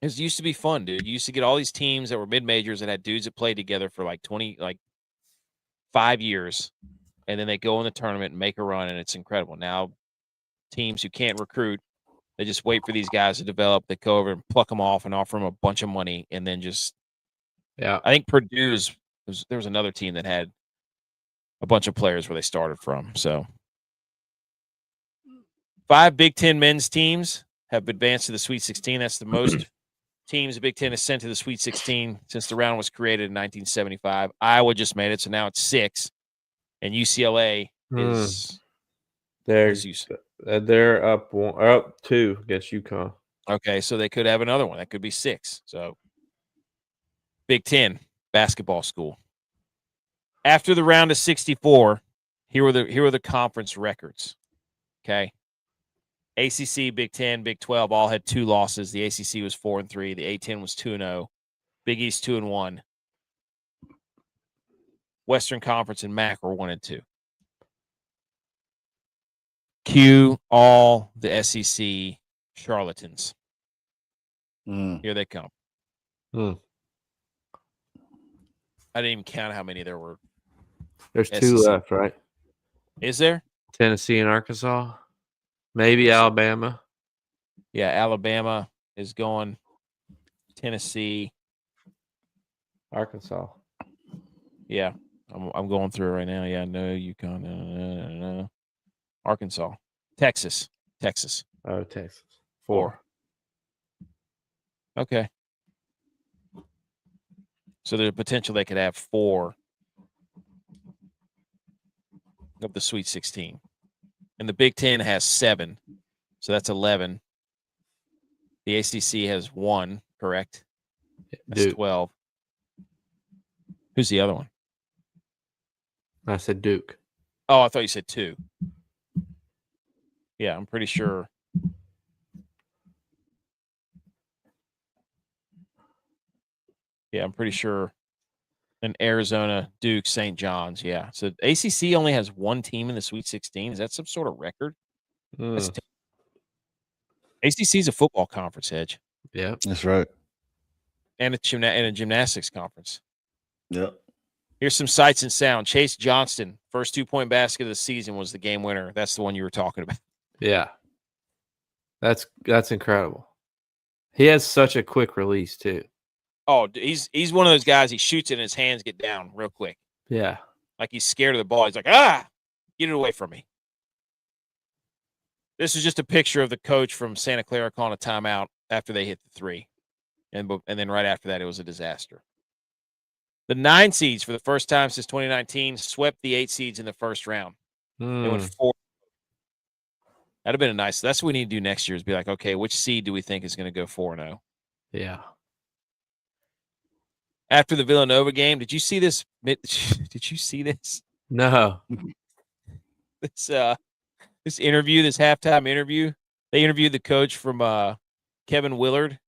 It used to be fun, dude. You used to get all these teams that were mid-majors that had dudes that played together for like 5 years, and then they go in the tournament and make a run, and it's incredible. Now, teams who can't recruit, they just wait for these guys to develop. They go over and pluck them off and offer them a bunch of money, and then just Yeah. I think Purdue's there was another team that had a bunch of players where they started from. So 5 Big Ten men's teams have advanced to the Sweet 16. That's the most teams the Big Ten has sent to the Sweet 16 since the round was created in 1975. Iowa just made it, so now it's 6. And UCLA is they're up 2 against UConn. Okay, so they could have another one. That could be 6. So Big Ten basketball school. After the round of 64, here are the conference records. Okay. ACC, Big Ten, Big 12 all had 2 losses. The ACC was 4-3. The A10 was 2-0. Big East 2-1. Western Conference and MAC were 1-2. Cue all the SEC charlatans. Here they come. I didn't even count how many there were. There's 2 left, right? Is there? Tennessee and Arkansas. Maybe Alabama. Yeah, Alabama is going. Tennessee. Arkansas. Yeah, I'm going through it right now. Yeah, no, UConn. No. Arkansas. Texas. Oh, Texas. 4. Okay. So there's potential they could have 4 of the Sweet 16. And the Big Ten has 7. So that's 11. The ACC has 1, correct? That's Duke. 12. Who's the other one? I said Duke. Oh, I thought you said 2. Yeah, I'm pretty sure. Yeah, I'm pretty sure. And Arizona, Duke, St. John's. Yeah. So ACC only has 1 team in the Sweet 16. Is that some sort of record? ACC is a football conference, Edge. Yeah, that's right. And a gymnastics conference. Yep. Here's some sights and sound. Chase Johnston, first 2-point basket of the season was the game winner. That's the one you were talking about. Yeah. That's incredible. He has such a quick release too. Oh, he's one of those guys. He shoots it and his hands get down real quick. Yeah. Like he's scared of the ball. He's like, get it away from me. This is just a picture of the coach from Santa Clara calling a timeout after they hit the 3. And then right after that, it was a disaster. The 9 seeds for the first time since 2019 swept the 8 seeds in the first round. They went 4. That'd have been a nice. That's what we need to do next year is be like, okay, which seed do we think is going to go 4-0? Yeah. After the Villanova game, did you see this? Did you see this? No. This interview, this halftime interview. They interviewed the coach from Kevin Willard,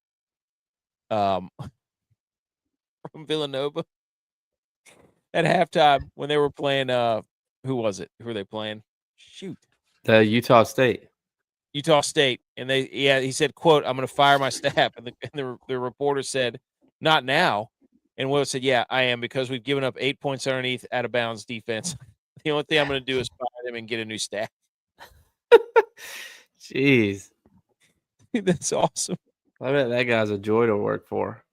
from Villanova. At halftime when they were playing, who was it? Who were they playing? Shoot. Utah State. And he said, quote, "I'm going to fire my staff." And the reporter said, "Not now." And Will said, "Yeah, I am, because we've given up 8 points underneath out of bounds defense. The only thing I'm going to do is fire them and get a new staff." Jeez. That's awesome. I bet that guy's a joy to work for.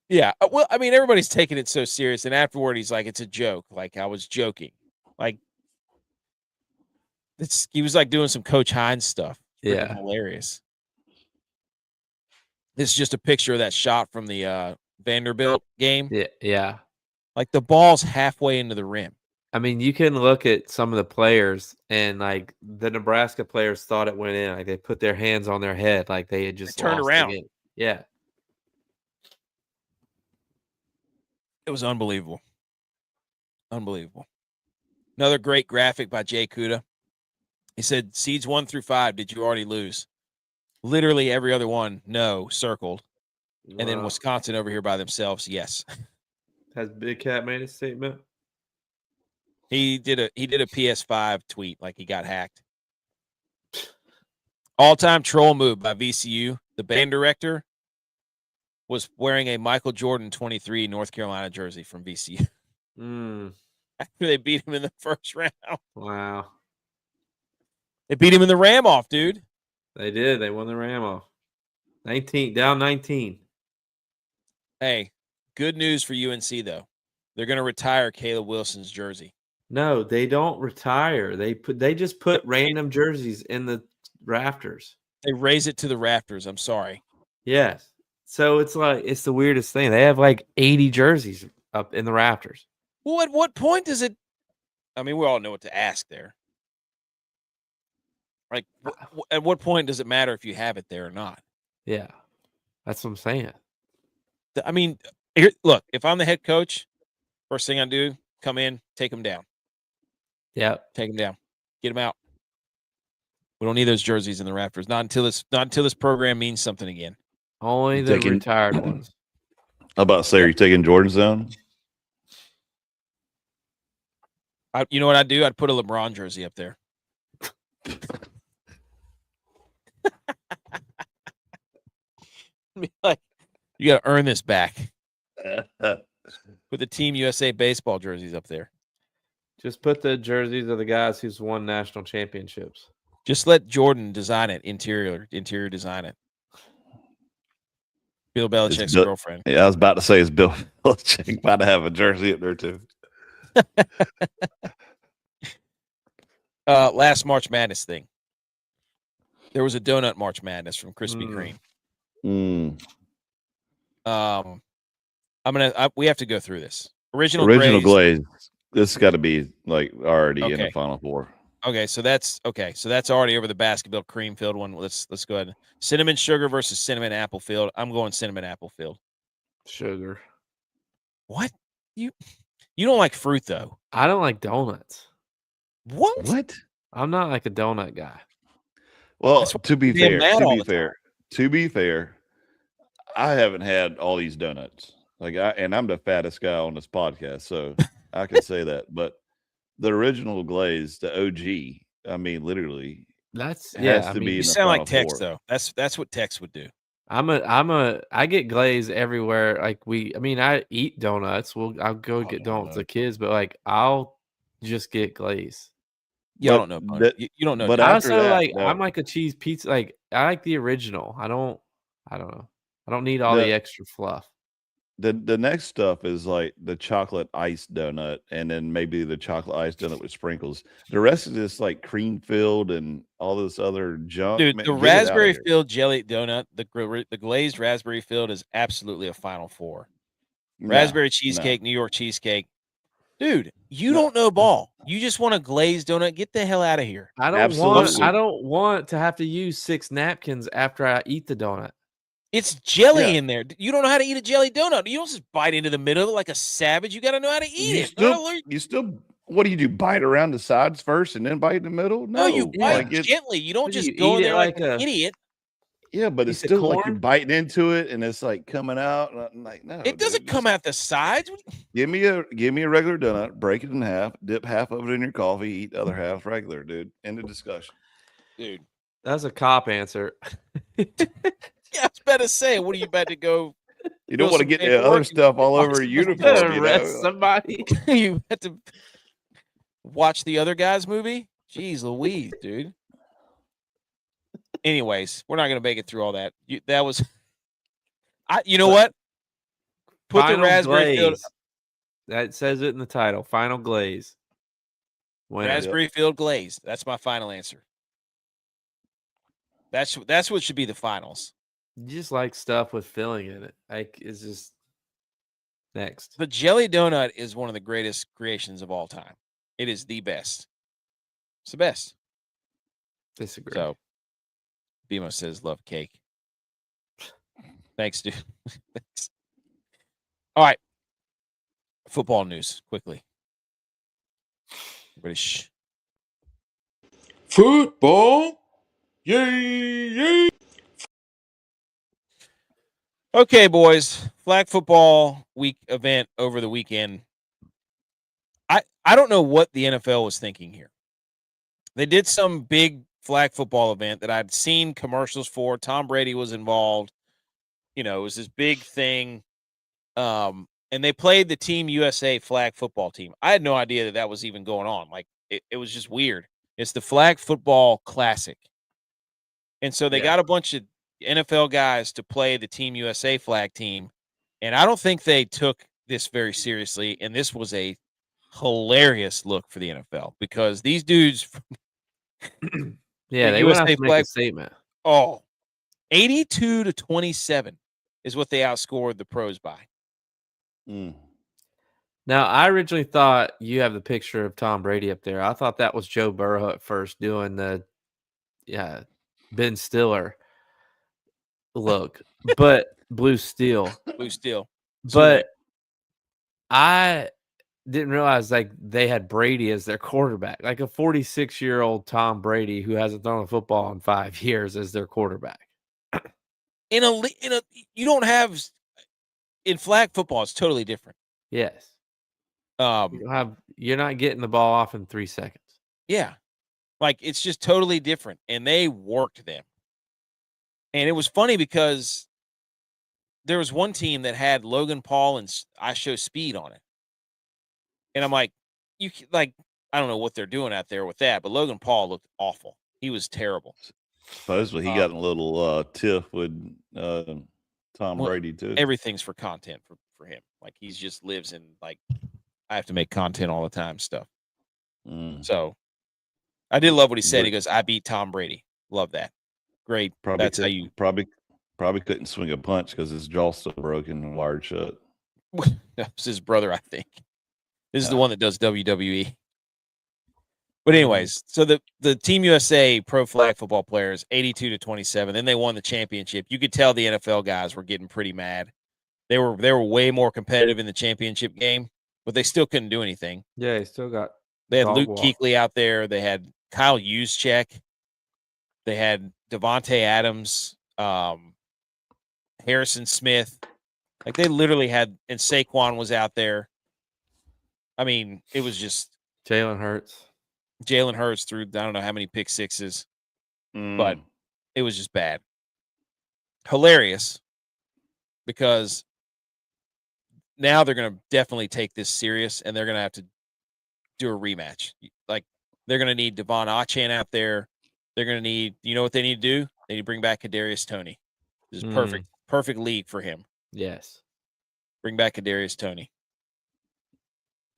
Yeah. Well, I mean, everybody's taking it so serious. And afterward, he's like, "It's a joke. Like, I was joking." Like, he was like doing some Coach Hines stuff. Freaking Yeah. hilarious. This is just a picture of that shot from the Vanderbilt game. Yeah. Yeah. Like, the ball's halfway into the rim. I mean, you can look at some of the players, and like the Nebraska players thought it went in. Like they put their hands on their head, like they had just turned lost around. the game. Yeah. It was unbelievable. Unbelievable. Another great graphic by Jay Kuda. He said, "Seeds 1 through 5, did you already lose?" Literally every other one, no, circled. And then Wow. Wisconsin over here by themselves, yes. Has Big Cat made a statement? He did a PS5 tweet like he got hacked. All-time troll move by VCU. The band director was wearing a Michael Jordan 23 North Carolina jersey from VCU. After they beat him in the first round. Wow. They beat him in the Ram off, dude. They did. They won the Ram off. 19, down 19. Hey, good news for UNC, though. They're going to retire Caleb Wilson's jersey. No, they don't retire. They just put random jerseys in the rafters. They raise it to the rafters. I'm sorry. Yes. So it's like it's the weirdest thing. They have like 80 jerseys up in the rafters. Well, at what point does it? I mean, we all know what to ask there. Like, at what point does it matter if you have it there or not? Yeah, that's what I'm saying. I mean, here, look, if I'm the head coach, first thing I do, come in, take them down. Yeah, take them down, get them out. We don't need those jerseys in the rafters. Not until this program means something again. Only the retired ones. How about say, are you taking Jordan's down? You know what I'd do? I'd put a LeBron jersey up there. Like, you got to earn this back. Put the Team USA baseball jerseys up there. Just put the jerseys of the guys who's won national championships. Just let Jordan design it, interior design it. Bill Belichick's girlfriend. Yeah, I was about to say, is Bill Belichick about to have a jersey up there too? Last March Madness thing. There was a donut March Madness from Krispy Kreme. We have to go through this. Original glaze. This got to be like already in the Final Four. Okay, so that's already over the basketball cream filled one. Let's go ahead. Cinnamon sugar versus cinnamon apple filled. I'm going cinnamon apple filled. Sugar. What? You don't like fruit though? I don't like donuts. What? I'm not like a donut guy. Well, to be fair, I haven't had all these donuts. And I'm the fattest guy on this podcast, so I can say that. But the original glaze, the OG, I mean, literally, You sound like Tex though. That's what Tex would do. I get glaze everywhere. I eat donuts. I'll go get donuts with the kids, but like I'll just get glaze. You don't know. You don't know. But I after also that, I'm like a cheese pizza. Like I like the original. I don't know. I don't need all the extra fluff. The next stuff is like the chocolate iced donut, and then maybe the chocolate iced donut with sprinkles. The rest is just like cream filled and all this other junk. Dude, the raspberry filled jelly donut, the glazed raspberry filled is absolutely a Final Four. Raspberry cheesecake, New York cheesecake. Dude, you don't know ball. You just want a glazed donut. Get the hell out of here. I don't want to have to use 6 napkins after I eat the donut. It's jelly in there. You don't know how to eat a jelly donut. You don't just bite into the middle like a savage. You got to know how to eat it. What do you do? Bite around the sides first and then bite in the middle? No, you bite gently. You don't just go in there like an idiot. Yeah, but it's still like you're biting into it and it's like coming out. I'm like, no, it doesn't come out the sides. Give me a regular donut, break it in half, dip half of it in your coffee, eat the other half regular, dude. End of discussion. Dude. That's a cop answer. Yeah, I was about to say, what are you about to go You don't Fill want to some get the other paperwork, stuff all watch over a the- uniform. You Arrest know, somebody. you have to watch the other guy's movie. Jeez Louise, dude. Anyways, we're not going to make it through all that. That was, you know what? Put the Final raspberry field, glaze. That says it in the title. Final glaze. Winner. raspberry field glaze. That's my final answer. That's what should be the finals. You just like stuff with filling in it. Like it's just next. The jelly donut is one of the greatest creations of all time. It is the best. It's the best. Disagree. So, Bimo says love cake. Thanks, dude. Thanks. All right. Football news quickly. British. Football. Yay, yay. Okay, boys. Flag football week event over the weekend. I don't know what the NFL was thinking here. They did some big flag football event that I'd seen commercials for. Tom Brady was involved. You know, it was this big thing. And they played the Team USA flag football team. I had no idea that was even going on. Like, it was just weird. It's the Flag Football Classic. And so they got a bunch of NFL guys to play the Team USA flag team. And I don't think they took this very seriously. And this was a hilarious look for the NFL because these dudes, yeah, the they went out USA to make flag- a statement. 82-27 is what they outscored the pros by. Now, I originally thought you have the picture of Tom Brady up there. I thought that was Joe Burrow at first doing the Ben Stiller look, but Blue Steel. Blue Steel. But I didn't realize like they had Brady as their quarterback, like a 46-year-old Tom Brady who hasn't thrown a football in 5 years as their quarterback. In a you don't have in flag football, it's totally different. Yes. You're not getting the ball off in 3 seconds. Yeah. Like it's just totally different. And they worked them. And it was funny because there was one team that had Logan Paul and I Show Speed on it. And I'm like, I don't know what they're doing out there with that, but Logan Paul looked awful. He was terrible. Supposedly he got a little tiff with Tom Brady too. Everything's for content for him. Like he's just lives in like I have to make content all the time stuff. So I did love what he said. He goes, I beat Tom Brady. Love that. Great. Probably That's how you probably couldn't swing a punch because his jaw's still broken and wired shut. That was his brother, I think. This is the one that does WWE. But anyways, so the Team USA pro flag football players, 82-27. Then they won the championship. You could tell the NFL guys were getting pretty mad. They were way more competitive in the championship game, but they still couldn't do anything. Yeah, he still got. They had Luke Kuechly out there. They had Kyle Juszczyk. They had Devontae Adams, Harrison Smith. Like they literally had, and Saquon was out there. I mean, it was just Jalen Hurts threw I don't know how many pick sixes, but it was just bad. Hilarious because now they're going to definitely take this serious and they're going to have to do a rematch. Like they're going to need Devon Achane out there. They're going to need, you know what they need to do? They need to bring back Kadarius Toney. This is perfect league for him. Yes. Bring back Kadarius Toney.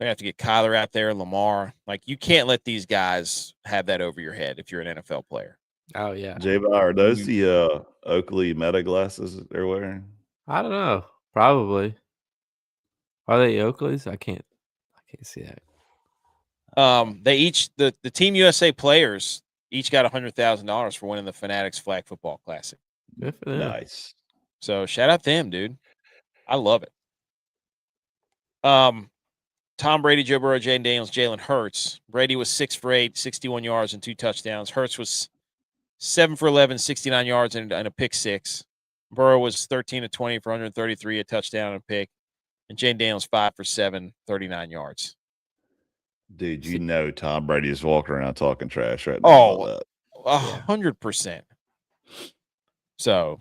They have to get Kyler out there, Lamar. Like you can't let these guys have that over your head if you're an NFL player. Oh yeah. J-Bar, are those the Oakley Meta glasses that they're wearing? I don't know. Probably. Are they Oakleys? I can't see that. They each the Team USA players each got $100,000 for winning the Fanatics Flag Football Classic. Good for them. Nice. So shout out them, dude. I love it. Tom Brady, Joe Burrow, Jaden Daniels, Jalen Hurts. Brady was 6 for 8, 61 yards and 2 touchdowns. Hurts was 7 for 11, 69 yards and a pick 6. Burrow was 13 of 20 for 133, a touchdown and a pick. And Jaden Daniels 5 for 7, 39 yards. Dude, you know Tom Brady is walking around talking trash right now. Oh, 100%. So,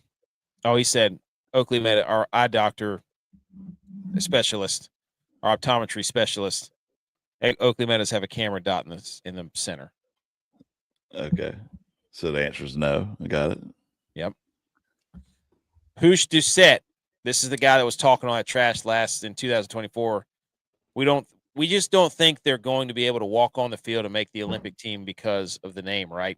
he said, Oakley Med, our eye doctor specialist, our optometry specialist. Oakley Meadows have a camera dot in the center. Okay. So the answer is no. I got it. Yep. Hoosh Doucette. This is the guy that was talking all that trash last in 2024. We just don't think they're going to be able to walk on the field and make the Olympic team because of the name, right?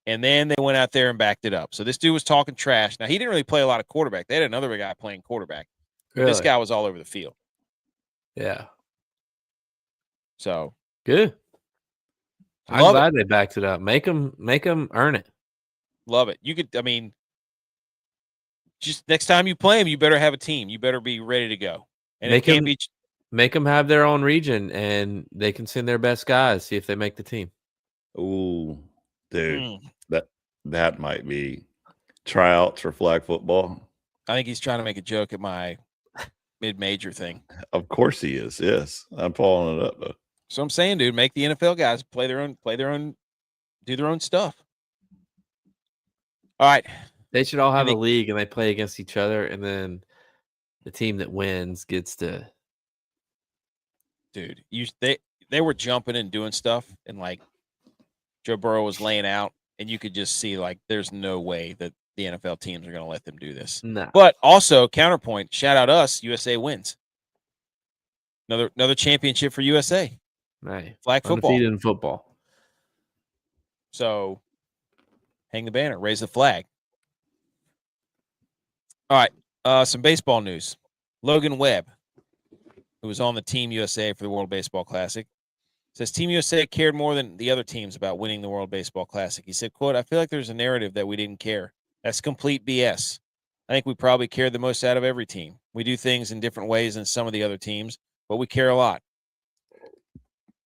And then they went out there and backed it up. So this dude was talking trash. Now, he didn't really play a lot of quarterback. They had another guy playing quarterback. But this guy was all over the field. Yeah. So Good. I'm Love glad they backed it up. Make them earn it. love it. Just next time you play him, you better have a team. You better be ready to go. And Make it can't him- be Make them have their own region, and they can send their best guys. See if they make the team. Ooh, dude, Mm. that might be tryouts for flag football. I think he's trying to make a joke at my mid-major thing. Of course he is. Yes, I'm following it up though. So I'm saying, dude, make the NFL guys play their own, do their own stuff. All right. They should all have And a league, and they play against each other, and then the team that wins gets to. Dude, they were jumping and doing stuff, and like Joe Burrow was laying out, and you could just see like there's no way that the NFL teams are going to let them do this. No. But also counterpoint, shout out us, USA wins. Another championship for USA. Right. Flag football. Undefeated in football. So hang the banner, raise the flag. All right. Some baseball news. Logan Webb, who was on the Team USA for the World Baseball Classic, says Team USA cared more than the other teams about winning the World Baseball Classic. He said, quote, "I feel like there's a narrative that we didn't care. That's complete BS. I think we probably cared the most out of every team. We do things in different ways than some of the other teams, but we care a lot."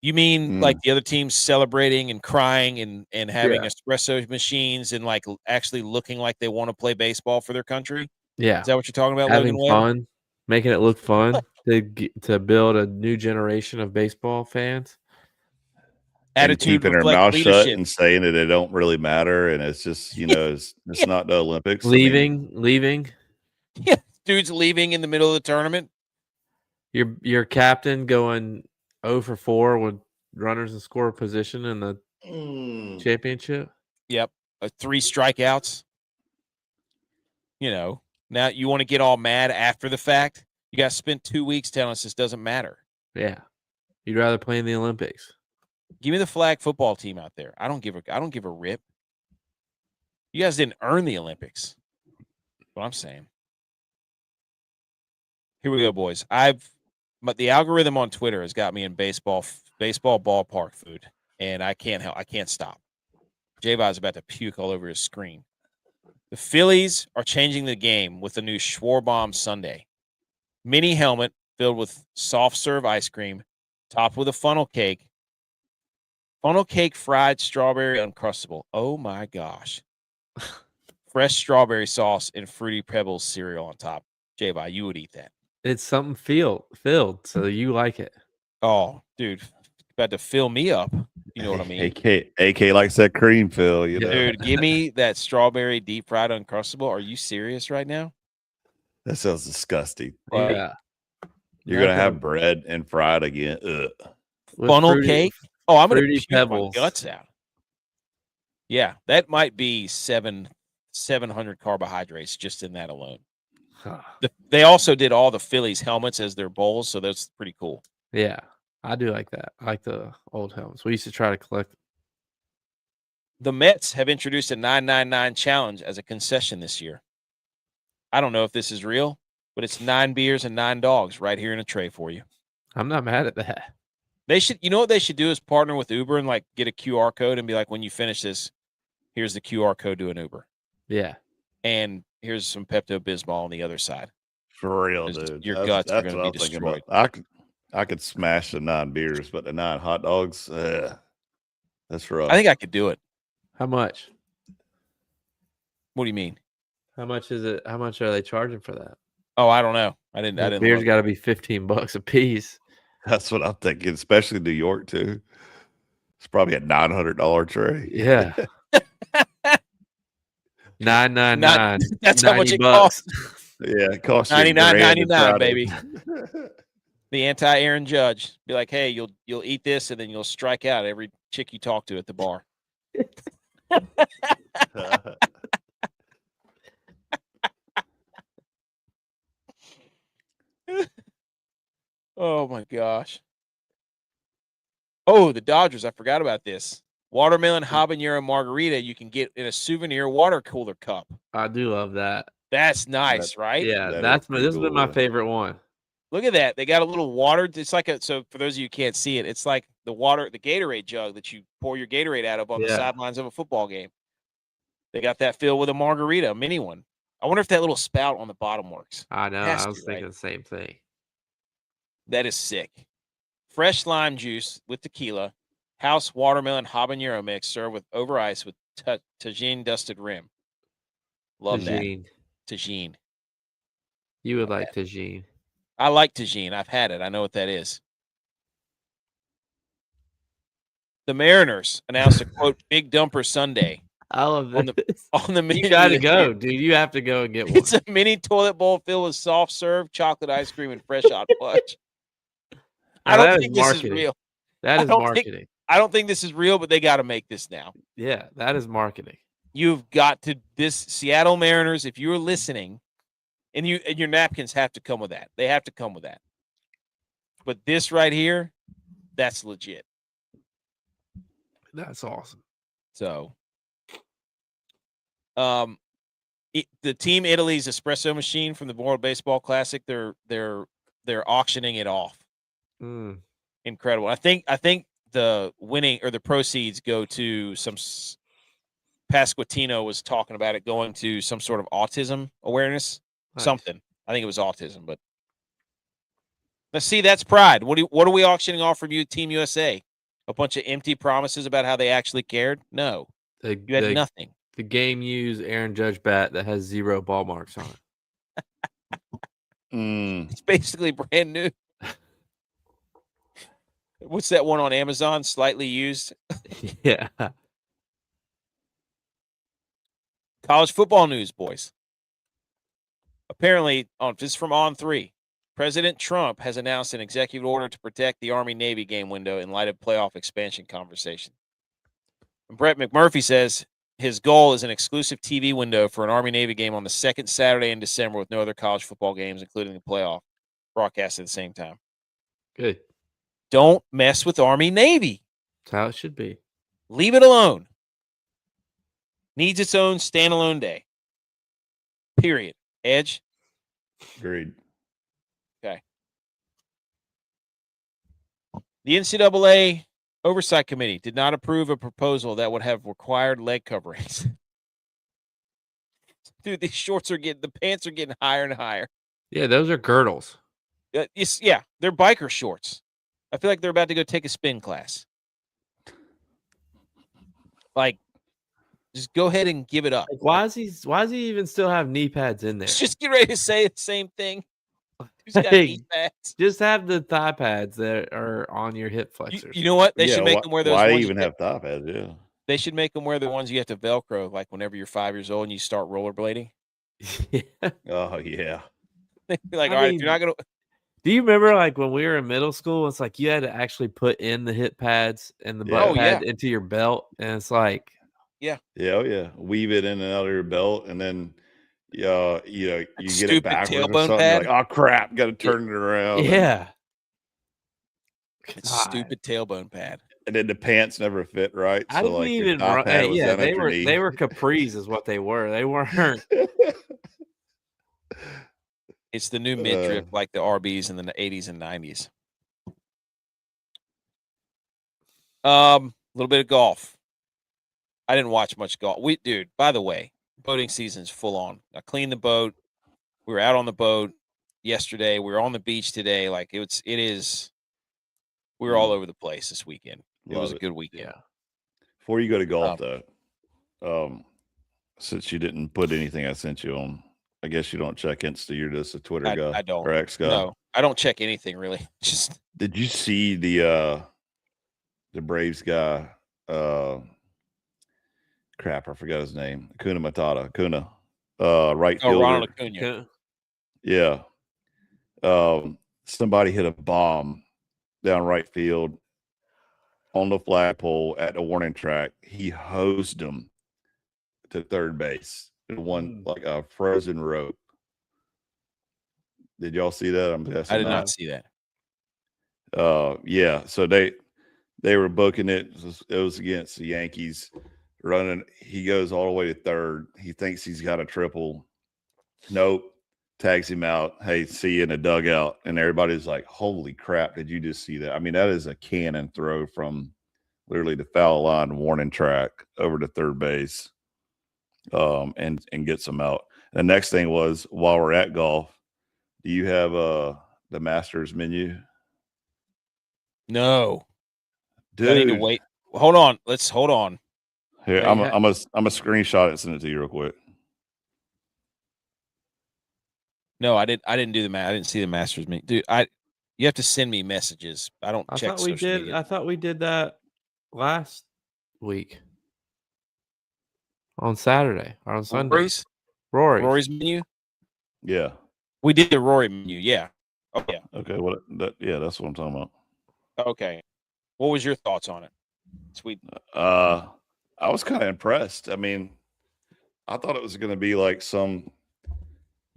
You mean like the other teams celebrating and crying and having espresso machines and like actually looking like they want to play baseball for their country? Yeah. Is that what you're talking about, Having Logan Webb? fun, making it look fun to build a new generation of baseball fans. And Attitude keeping her reflects mouth shut leadership. and saying that it don't really matter, and it's just it's not the Olympics. Leaving. Yeah, dude's leaving in the middle of the tournament. Your captain going 0 for 4 with runners in score position in the championship. Yep, 3 strikeouts. Now you want to get all mad after the fact? You got to spend 2 weeks telling us this doesn't matter. Yeah, you'd rather play in the Olympics. Give me the flag football team out there. I don't give a rip. You guys didn't earn the Olympics. That's what I'm saying. Here we go, boys. But the algorithm on Twitter has got me in baseball ballpark food, and I can't stop. J-Vi's about to puke all over his screen. The Phillies are changing the game with the new Schwarbomb Sundae. Mini helmet filled with soft serve ice cream, topped with a funnel cake. Funnel cake fried strawberry Uncrustable. Oh my gosh. Fresh strawberry sauce and Fruity Pebbles cereal on top. J-Vi, you would eat that. It's something filled, so you like it. Oh, dude, about to fill me up. You know what I mean? AK likes that cream fill. You know? Dude, give me that strawberry deep fried Uncrustable. Are you serious right now? That sounds disgusting. Yeah. You're gonna have bread and fried again. Ugh. Funnel cake. Oh, I'm gonna puke Pebbles. my guts out. Yeah, that might be 700 carbohydrates just in that alone. They also did all the Phillies helmets as their bowls, so that's pretty cool. Yeah, I do like that. I like the old helmets. We used to try to collect. The Mets have introduced a 999 challenge as a concession this year. I don't know if this is real, but it's 9 beers and 9 dogs right here in a tray for you. I'm not mad at that. They should, what they should do is partner with Uber and like get a QR code and be like, when you finish this, here's the QR code to an Uber. Yeah. And here's some Pepto-Bismol on the other side. For real, dude. Your guts are going to be destroyed. I could smash the 9 beers, but the 9 hot dogs, that's rough. I think I could do it. How much? What do you mean? How much is it? How much are they charging for that? Oh, I don't know. I didn't. Beer's got to be $15 a piece. That's what I'm thinking, especially New York too. It's probably a $900 tray. Yeah. $9.99. That's how much it costs. Yeah, it costs you $99.99, $99.99, baby. The anti-Aaron Judge. Be like, hey, you'll eat this, and then you'll strike out every chick you talk to at the bar. Oh my gosh. Oh, the Dodgers. I forgot about this. Watermelon habanero margarita you can get in a souvenir water cooler cup. I do love that. That's nice, right? Yeah, That is this has been my cool. favorite one. Look at that. They got a little water. It's like so for those of you who can't see it, it's like the Gatorade jug that you pour your Gatorade out of on the sidelines of a football game. They got that filled with a margarita, a mini one. I wonder if that little spout on the bottom works. I know. Has I was to, thinking right? the same thing. That is sick. Fresh lime juice with tequila, house watermelon habanero mix served with over ice with tagine dusted rim. Love Tagine. that. Tagine. You would like tagine. I like tagine. I've had it. I know what that is. The Mariners announced a, quote, big dumper Sunday. I love this. On the menu. You got to go, dude. You have to go and get one. It's a mini toilet bowl filled with soft serve, chocolate ice cream, and fresh hot fudge. I don't think this is real. That is marketing. I don't think this is real, but they got to make this now. Yeah, that is marketing. You've got to, this Seattle Mariners, if you're listening, and your napkins have to come with that. They have to come with that. But this right here, that's legit. That's awesome. So, the Team Italy's espresso machine from the World Baseball Classic, they're auctioning it off. Incredible. I think the winning or the proceeds go to some. Pasquantino was talking about it going to some sort of autism awareness, something. I think it was autism, but let's see. That's pride. What are we auctioning off from you, Team USA? A bunch of empty promises about how they actually cared? No, you had nothing. The game used Aaron Judge bat that has 0 ball marks on it. It's basically brand new. What's that one on Amazon? Slightly used. Yeah. College football news, boys. Apparently, this is from On3. President Trump has announced an executive order to protect the Army-Navy game window in light of playoff expansion conversation. And Brett McMurphy says his goal is an exclusive TV window for an Army-Navy game on the second Saturday in December with no other college football games, including the playoff, broadcast at the same time. Good. Don't mess with Army-Navy. That's how it should be. Leave it alone. Needs its own standalone day. Period. Edge? Agreed. Okay. The NCAA Oversight Committee did not approve a proposal that would have required leg coverings. Dude, the pants are getting higher and higher. Yeah, those are girdles. Yeah, they're biker shorts. I feel like they're about to go take a spin class. Like, just go ahead and give it up. Like, why does he even still have knee pads in there? Just get ready to say the same thing. Who's got knee pads? Just have the thigh pads that are on your hip flexors. You know what? They should make them wear those. Why ones even have thigh pads? Yeah. They should make them wear the ones you have to Velcro, like whenever you're 5 years old and you start rollerblading. Yeah. Oh yeah. They'd be like, all right, if you're not gonna. Do you remember like when we were in middle school? It's like you had to actually put in the hip pads and the butt pad into your belt, and it's like, yeah, weave it in and out of your belt, and then you get it backwards or something. You're like, oh crap, got to turn it around. Yeah, stupid tailbone pad. And then the pants never fit right. I didn't even. Yeah, they were capris, is what they were. They weren't. It's the new midriff, like the RBs in the 80s and 90s. A little bit of golf. I didn't watch much golf. By the way, boating season's full on. I cleaned the boat. We were out on the boat yesterday. We were on the beach today. Like it is. We were all over the place this weekend. It was a good weekend. Yeah. Before you go to golf, though, since you didn't put anything I sent you on, I guess you don't check Insta. You're just a Twitter guy. I don't. Or X guy. No, I don't check anything really. Just. Did you see the Braves guy? Crap, I forgot his name. Acuna Matata. Right fielder. Ronald Acuna. Yeah. Somebody hit a bomb down right field on the flagpole at the warning track. He hosed them to third base in one like a frozen rope. Did y'all see that? I'm guessing I did not. not see that. Yeah. So they were booking it. It was against the Yankees running. He goes all the way to third. He thinks he's got a triple. Nope. Tags him out. Hey, see you in the dugout. And everybody's like, holy crap, did you just see that? I mean, that is a cannon throw from literally the foul line warning track over to third base. And gets them out. The next thing was, while we're at golf, do you have the Masters menu? No. Dude, I need to wait. Hold on. Let's hold on. Here, Hey, I'm a screenshot it and send it to you real quick. No, I didn't do the I didn't see the Masters meet. Dude, you have to send me messages. I don't check thought we social did. media. I thought we did that last week on Saturday or on Sunday. Rory's menu? Yeah. We did the Rory menu, yeah. Oh yeah. Okay, that's what I'm talking about. Okay. What was your thoughts on it? Sweet. I was kind of impressed. I mean, I thought it was going to be like some,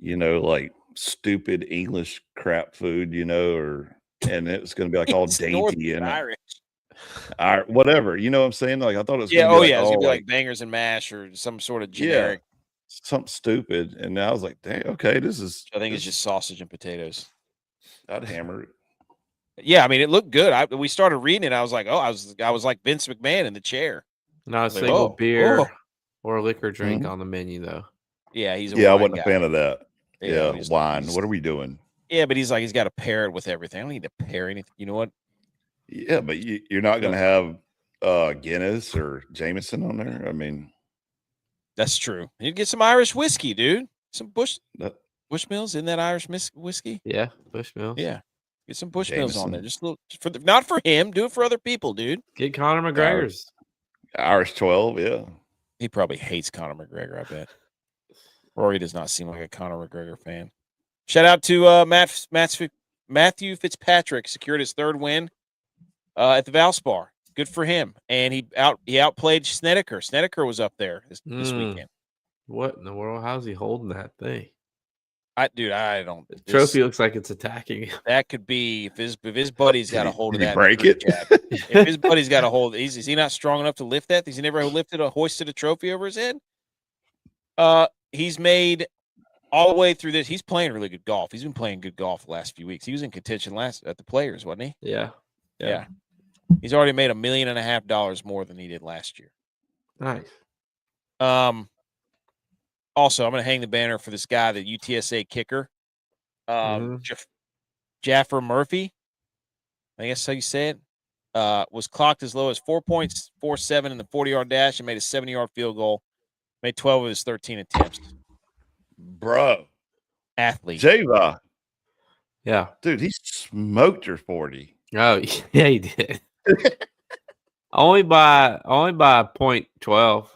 like stupid English crap food, and it was going to be like all dainty and Irish. Whatever. You know what I'm saying? Like I thought it was Yeah, going to be it's all gonna be like bangers and mash or some sort of generic. Yeah, something stupid. And I was like, dang, okay, this is. I think it's just sausage and potatoes. I'd hammer it. Yeah, I mean, it looked good. We started reading it. I was like, oh, I was like Vince McMahon in the chair. Not a Like, single beer oh. or liquor drink on the menu, though. Yeah, he's a I wine wasn't guy. a fan of that. Yeah, he's wine. What are we doing? Yeah, but he's got to pair it with everything. I don't need to pair anything. You know what? Yeah, but you're not going to have Guinness or Jameson on there. I mean, that's true. You get some Irish whiskey, dude. Some Bushmills in that Irish whiskey. Yeah, Bushmills. Yeah, get some Bushmills on there. Just a little, not for him. Do it for other people, dude. Get Conor McGregor's Irish 12. Yeah, he probably hates Conor McGregor. I bet. Rory does not seem like a Conor McGregor fan. Shout out to Matthew Fitzpatrick, secured his third win at the Valspar. Good for him. And he outplayed Snedeker. Snedeker was up there this weekend. What in the world? How's he holding that thing? I don't. The trophy looks like it's attacking him. That could be if his buddy's got a hold of that. Break it. If his buddy's got a hold, is he not strong enough to lift that? Has he never hoisted a trophy over his head? He's made all the way through this. He's playing really good golf. He's been playing good golf the last few weeks. He was in contention at the Players, wasn't he? Yeah. He's already made $1.5 million more than he did last year. Nice. Also, I'm going to hang the banner for this guy, the UTSA kicker, Jaffer Murphy. I guess how you say it. Was clocked as low as 4.47 in the 40-yard dash and made a 70-yard field goal. Made 12 of his 13 attempts. Bro. Athlete. Java. Yeah. Dude, he smoked your 40. Oh, yeah, he did. only by 0.12.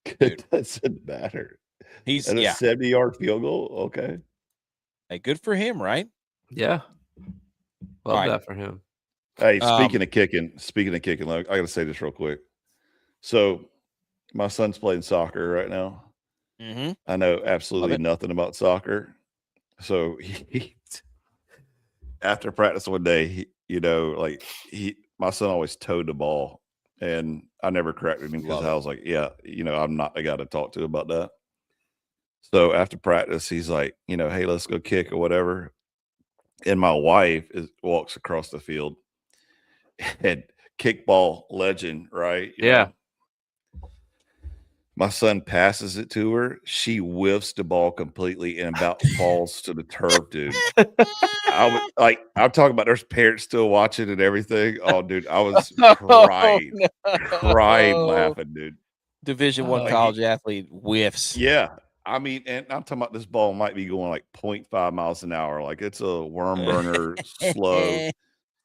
It doesn't matter. He's a 70-yard field goal. Okay. Hey, good for him, right? Yeah. Love that for him. Hey, speaking of kicking, look, I got to say this real quick. So, my son's playing soccer right now. Mm-hmm. I know absolutely nothing about soccer. So, he after practice one day, my son always towed the ball, and I never corrected him because I was like, I'm not the guy to talk to about that. So after practice, he's like, hey, let's go kick or whatever. And my wife walks across the field, and kickball legend, right? You know, my son passes it to her. She whiffs the ball completely and about falls to the turf, dude. I'm talking about there's parents still watching and everything. Oh, dude, I was crying laughing, dude. Division I college athlete whiffs. Yeah. I mean, and I'm talking about this ball might be going like 0.5 miles an hour. Like it's a worm burner, slow.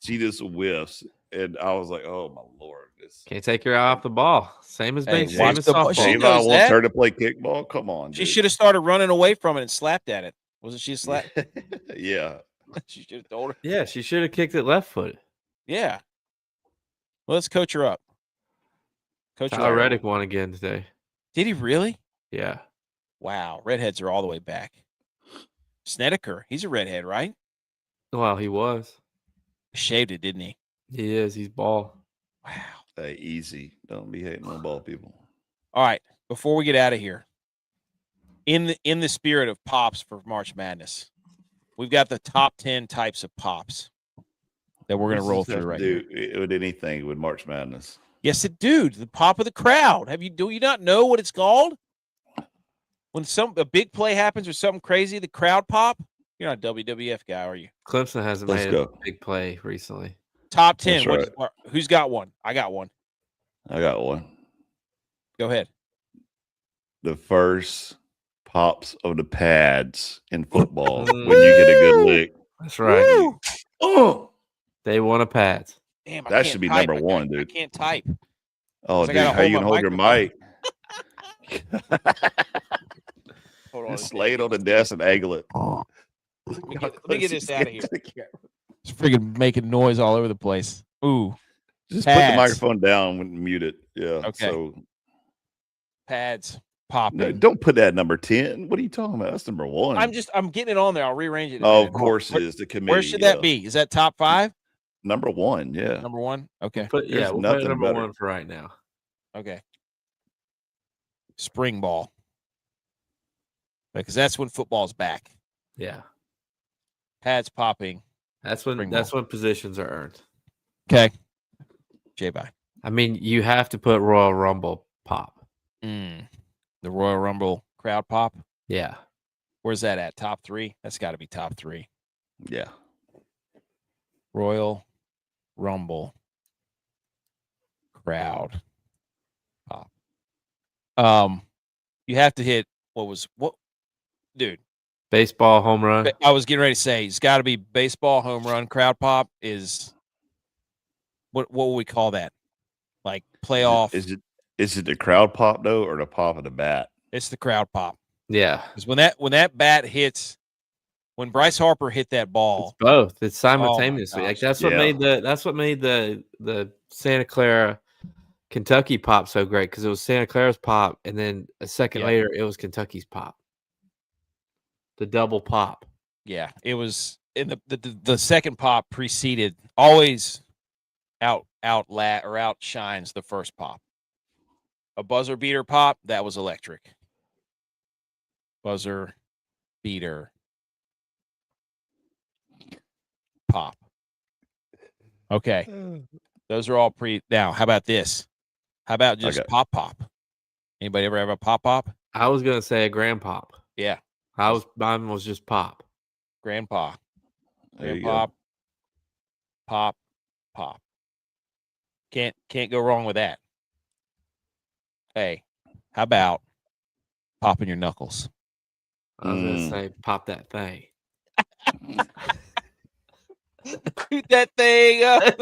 She just whiffs. And I was like, oh my Lord, is. Can't take your eye off the ball. Same as Hey, same watch as the ball. She softball. knows Avon wants that. her to play kickball. Come on, She dude. should have started running away from it and slapped at it. Wasn't she a slap? Yeah. She should have told her. Yeah, she should have kicked it left footed. Yeah. Well, let's coach her up. Coach her Tyler up. Reddick won again today. Did he really? Yeah. Wow. Redheads are all the way back. Snedeker, he's a redhead, right? Well, he was. Shaved it, didn't he? He is. He's ball. Wow. Hey, easy. Don't be hating on ball people. All right. Before we get out of here, in the spirit of pops for March Madness, we've got the top 10 types of pops that we're going to roll through right here. Do with anything with March Madness. Yes, it dude, the pop of the crowd. Do you not know what it's called? When a big play happens or something crazy, the crowd pop. You're not a WWF guy, are you? Clemson hasn't Let's made go. a big play recently. Top 10. That's Who's got one? I got one. I got one. Go ahead. The first pops of the pads in football when you get a good lick. That's right. Woo! Oh, They won a pads. Damn, I that can't should be type. number one, I dude. can't type. Oh, 'Cause I dude, gotta how you hold gonna my hold your mic? Hold on. Just lay it on the desk and angle it. Let me get this out of here. It's freaking making noise all over the place. Ooh, Just Pads. put the microphone down and mute it. Yeah. Okay. So pads popping. no, don't put that at number 10. What are you talking about? That's number one. I'm getting it on there. I'll rearrange it. in a Oh, minute. of course it is the committee. Where should that be? Is that top 5? Number one, yeah. Number 1? Okay. We'll put There's it nothing number better. 1 for right now. Okay. Spring ball. Because that's when football's back. Yeah. Pads popping. That's when Spring that's ball. when positions are earned. Okay. J-Bye. I mean, you have to put Royal Rumble pop. The Royal Rumble crowd pop. Yeah. Where's that at? Top 3? That's got to be top 3. Yeah. Royal Rumble crowd pop. You have to hit what dude? Baseball home run. I was getting ready to say it's got to be baseball home run crowd pop is what would we call that? Like playoff. Is it the crowd pop though, or the pop of the bat? It's the crowd pop. Yeah. Because when that bat hits, when Bryce Harper hit that ball, It's both. It's simultaneously. Like gosh. that's what made the Santa Clara Kentucky pop so great, because it was Santa Clara's pop, and then a second later it was Kentucky's pop. The double pop. yeah, it was in the second pop preceded always outshines the first pop. A buzzer beater pop, that was electric. Buzzer beater pop. Okay. Those are all now, how about this? How about just pop? Anybody ever have a pop? I was gonna say a grand pop. Yeah. Mine was just pop. Grandpa. There you Grandpa. go. Pop. Can't go wrong with that. Hey, how about popping your knuckles? I was gonna say pop that thing. Shoot that thing up.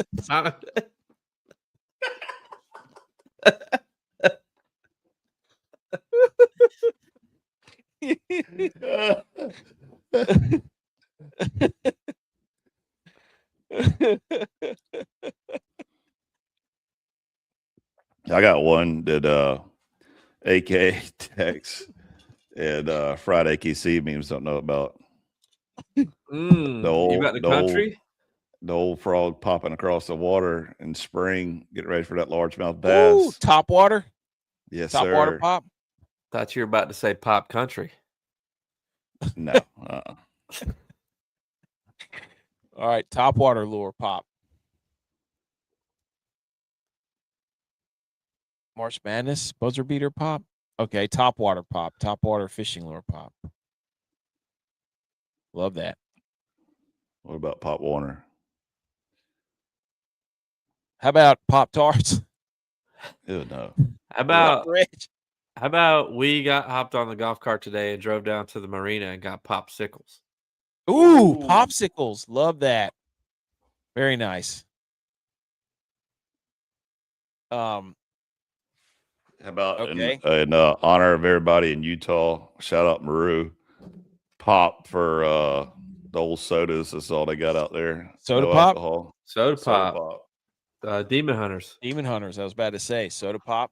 I got one that AK text and Friday KC memes don't know about. You got the country? The old frog popping across the water in spring, getting ready for that largemouth bass. Ooh, top water. Yes, Top sir. water pop. Thought you were about to say pop country. No. All right, top water lure pop. March Madness, buzzer beater pop. Okay, top water pop, top water fishing lure pop. Love that. What about Pop Warner? How about Pop Tarts? Ew, no. How about we got hopped on the golf cart today and drove down to the marina and got popsicles? Ooh, popsicles. Love that. Very nice. Um, How about Okay. in honor of everybody in Utah? Shout out Maru. Pop for the old sodas. That's all they got out there. Soda no pop? alcohol. Soda Soda pop. pop. Demon Hunters. Demon Hunters. I was about to say soda pop.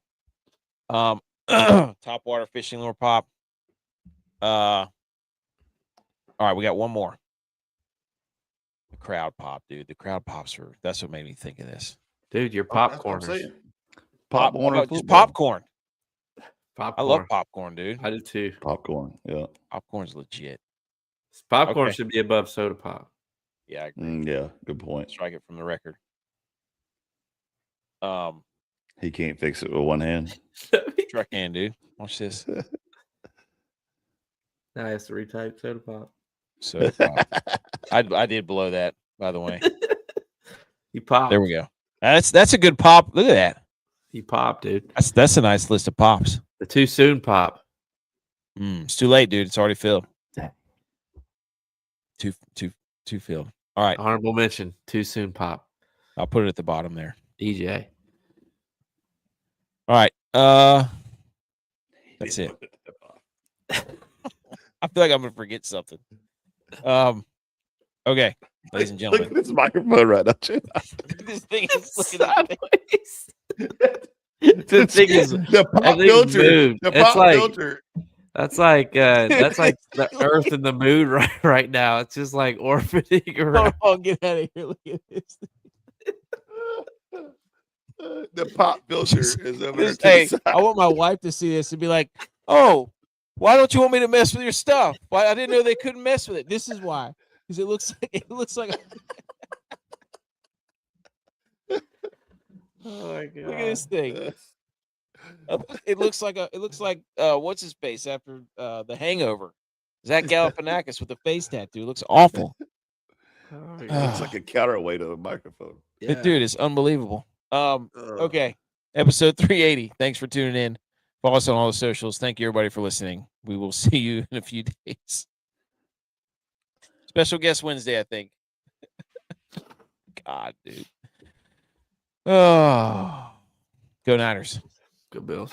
Top water fishing lure pop. All right, we got one more. The crowd pop, dude. The crowd pops that's what made me think of this. Dude, your That's what I'm popcorners. saying. Popcorn or just football? popcorn. Popcorn. I love popcorn, dude. I do too. Popcorn. Yeah. Popcorn's legit. Popcorn Okay. should be above soda pop. Yeah, I agree. Yeah. Good point. Strike it from the record. He can't fix it with one hand. Truck can, dude. Watch this. Now I have to retype soda pop. Soda pop. I did below that, by the way. He popped. There we go. That's a good pop. Look at that. He popped, dude. That's a nice list of pops. The too soon pop. It's too late, dude. It's already filled. Too filled. All right. Honorable mention. Too soon pop. I'll put it at the bottom there. EJ. All right. That's it. I feel like I'm gonna forget something. Okay, ladies and gentlemen. Look at this microphone right now. This thing is looking at me. The thing is, the pop everything's filter. moved. The It's pop like- filter. That's like the Earth and the moon right now. It's just like orbiting around. Oh, get out of here! Look at this. The pop filter is over there. Hey, I want my wife to see this and be like, "Oh, why don't you want me to mess with your stuff? Why I didn't know they couldn't mess with it. This is why, because it looks like. Oh my god! Look at this thing. It looks like what's his face after The Hangover? Zach Galifianakis with a face tattoo. It looks awful. Oh my It God. looks like a counterweight of a microphone. Yeah. Dude, it's unbelievable. Okay, episode 380. Thanks for tuning in. Follow us on all the socials. Thank you, everybody, for listening. We will see you in a few days. Special guest Wednesday, I think. God, dude. Oh, go Niners. Go Bills.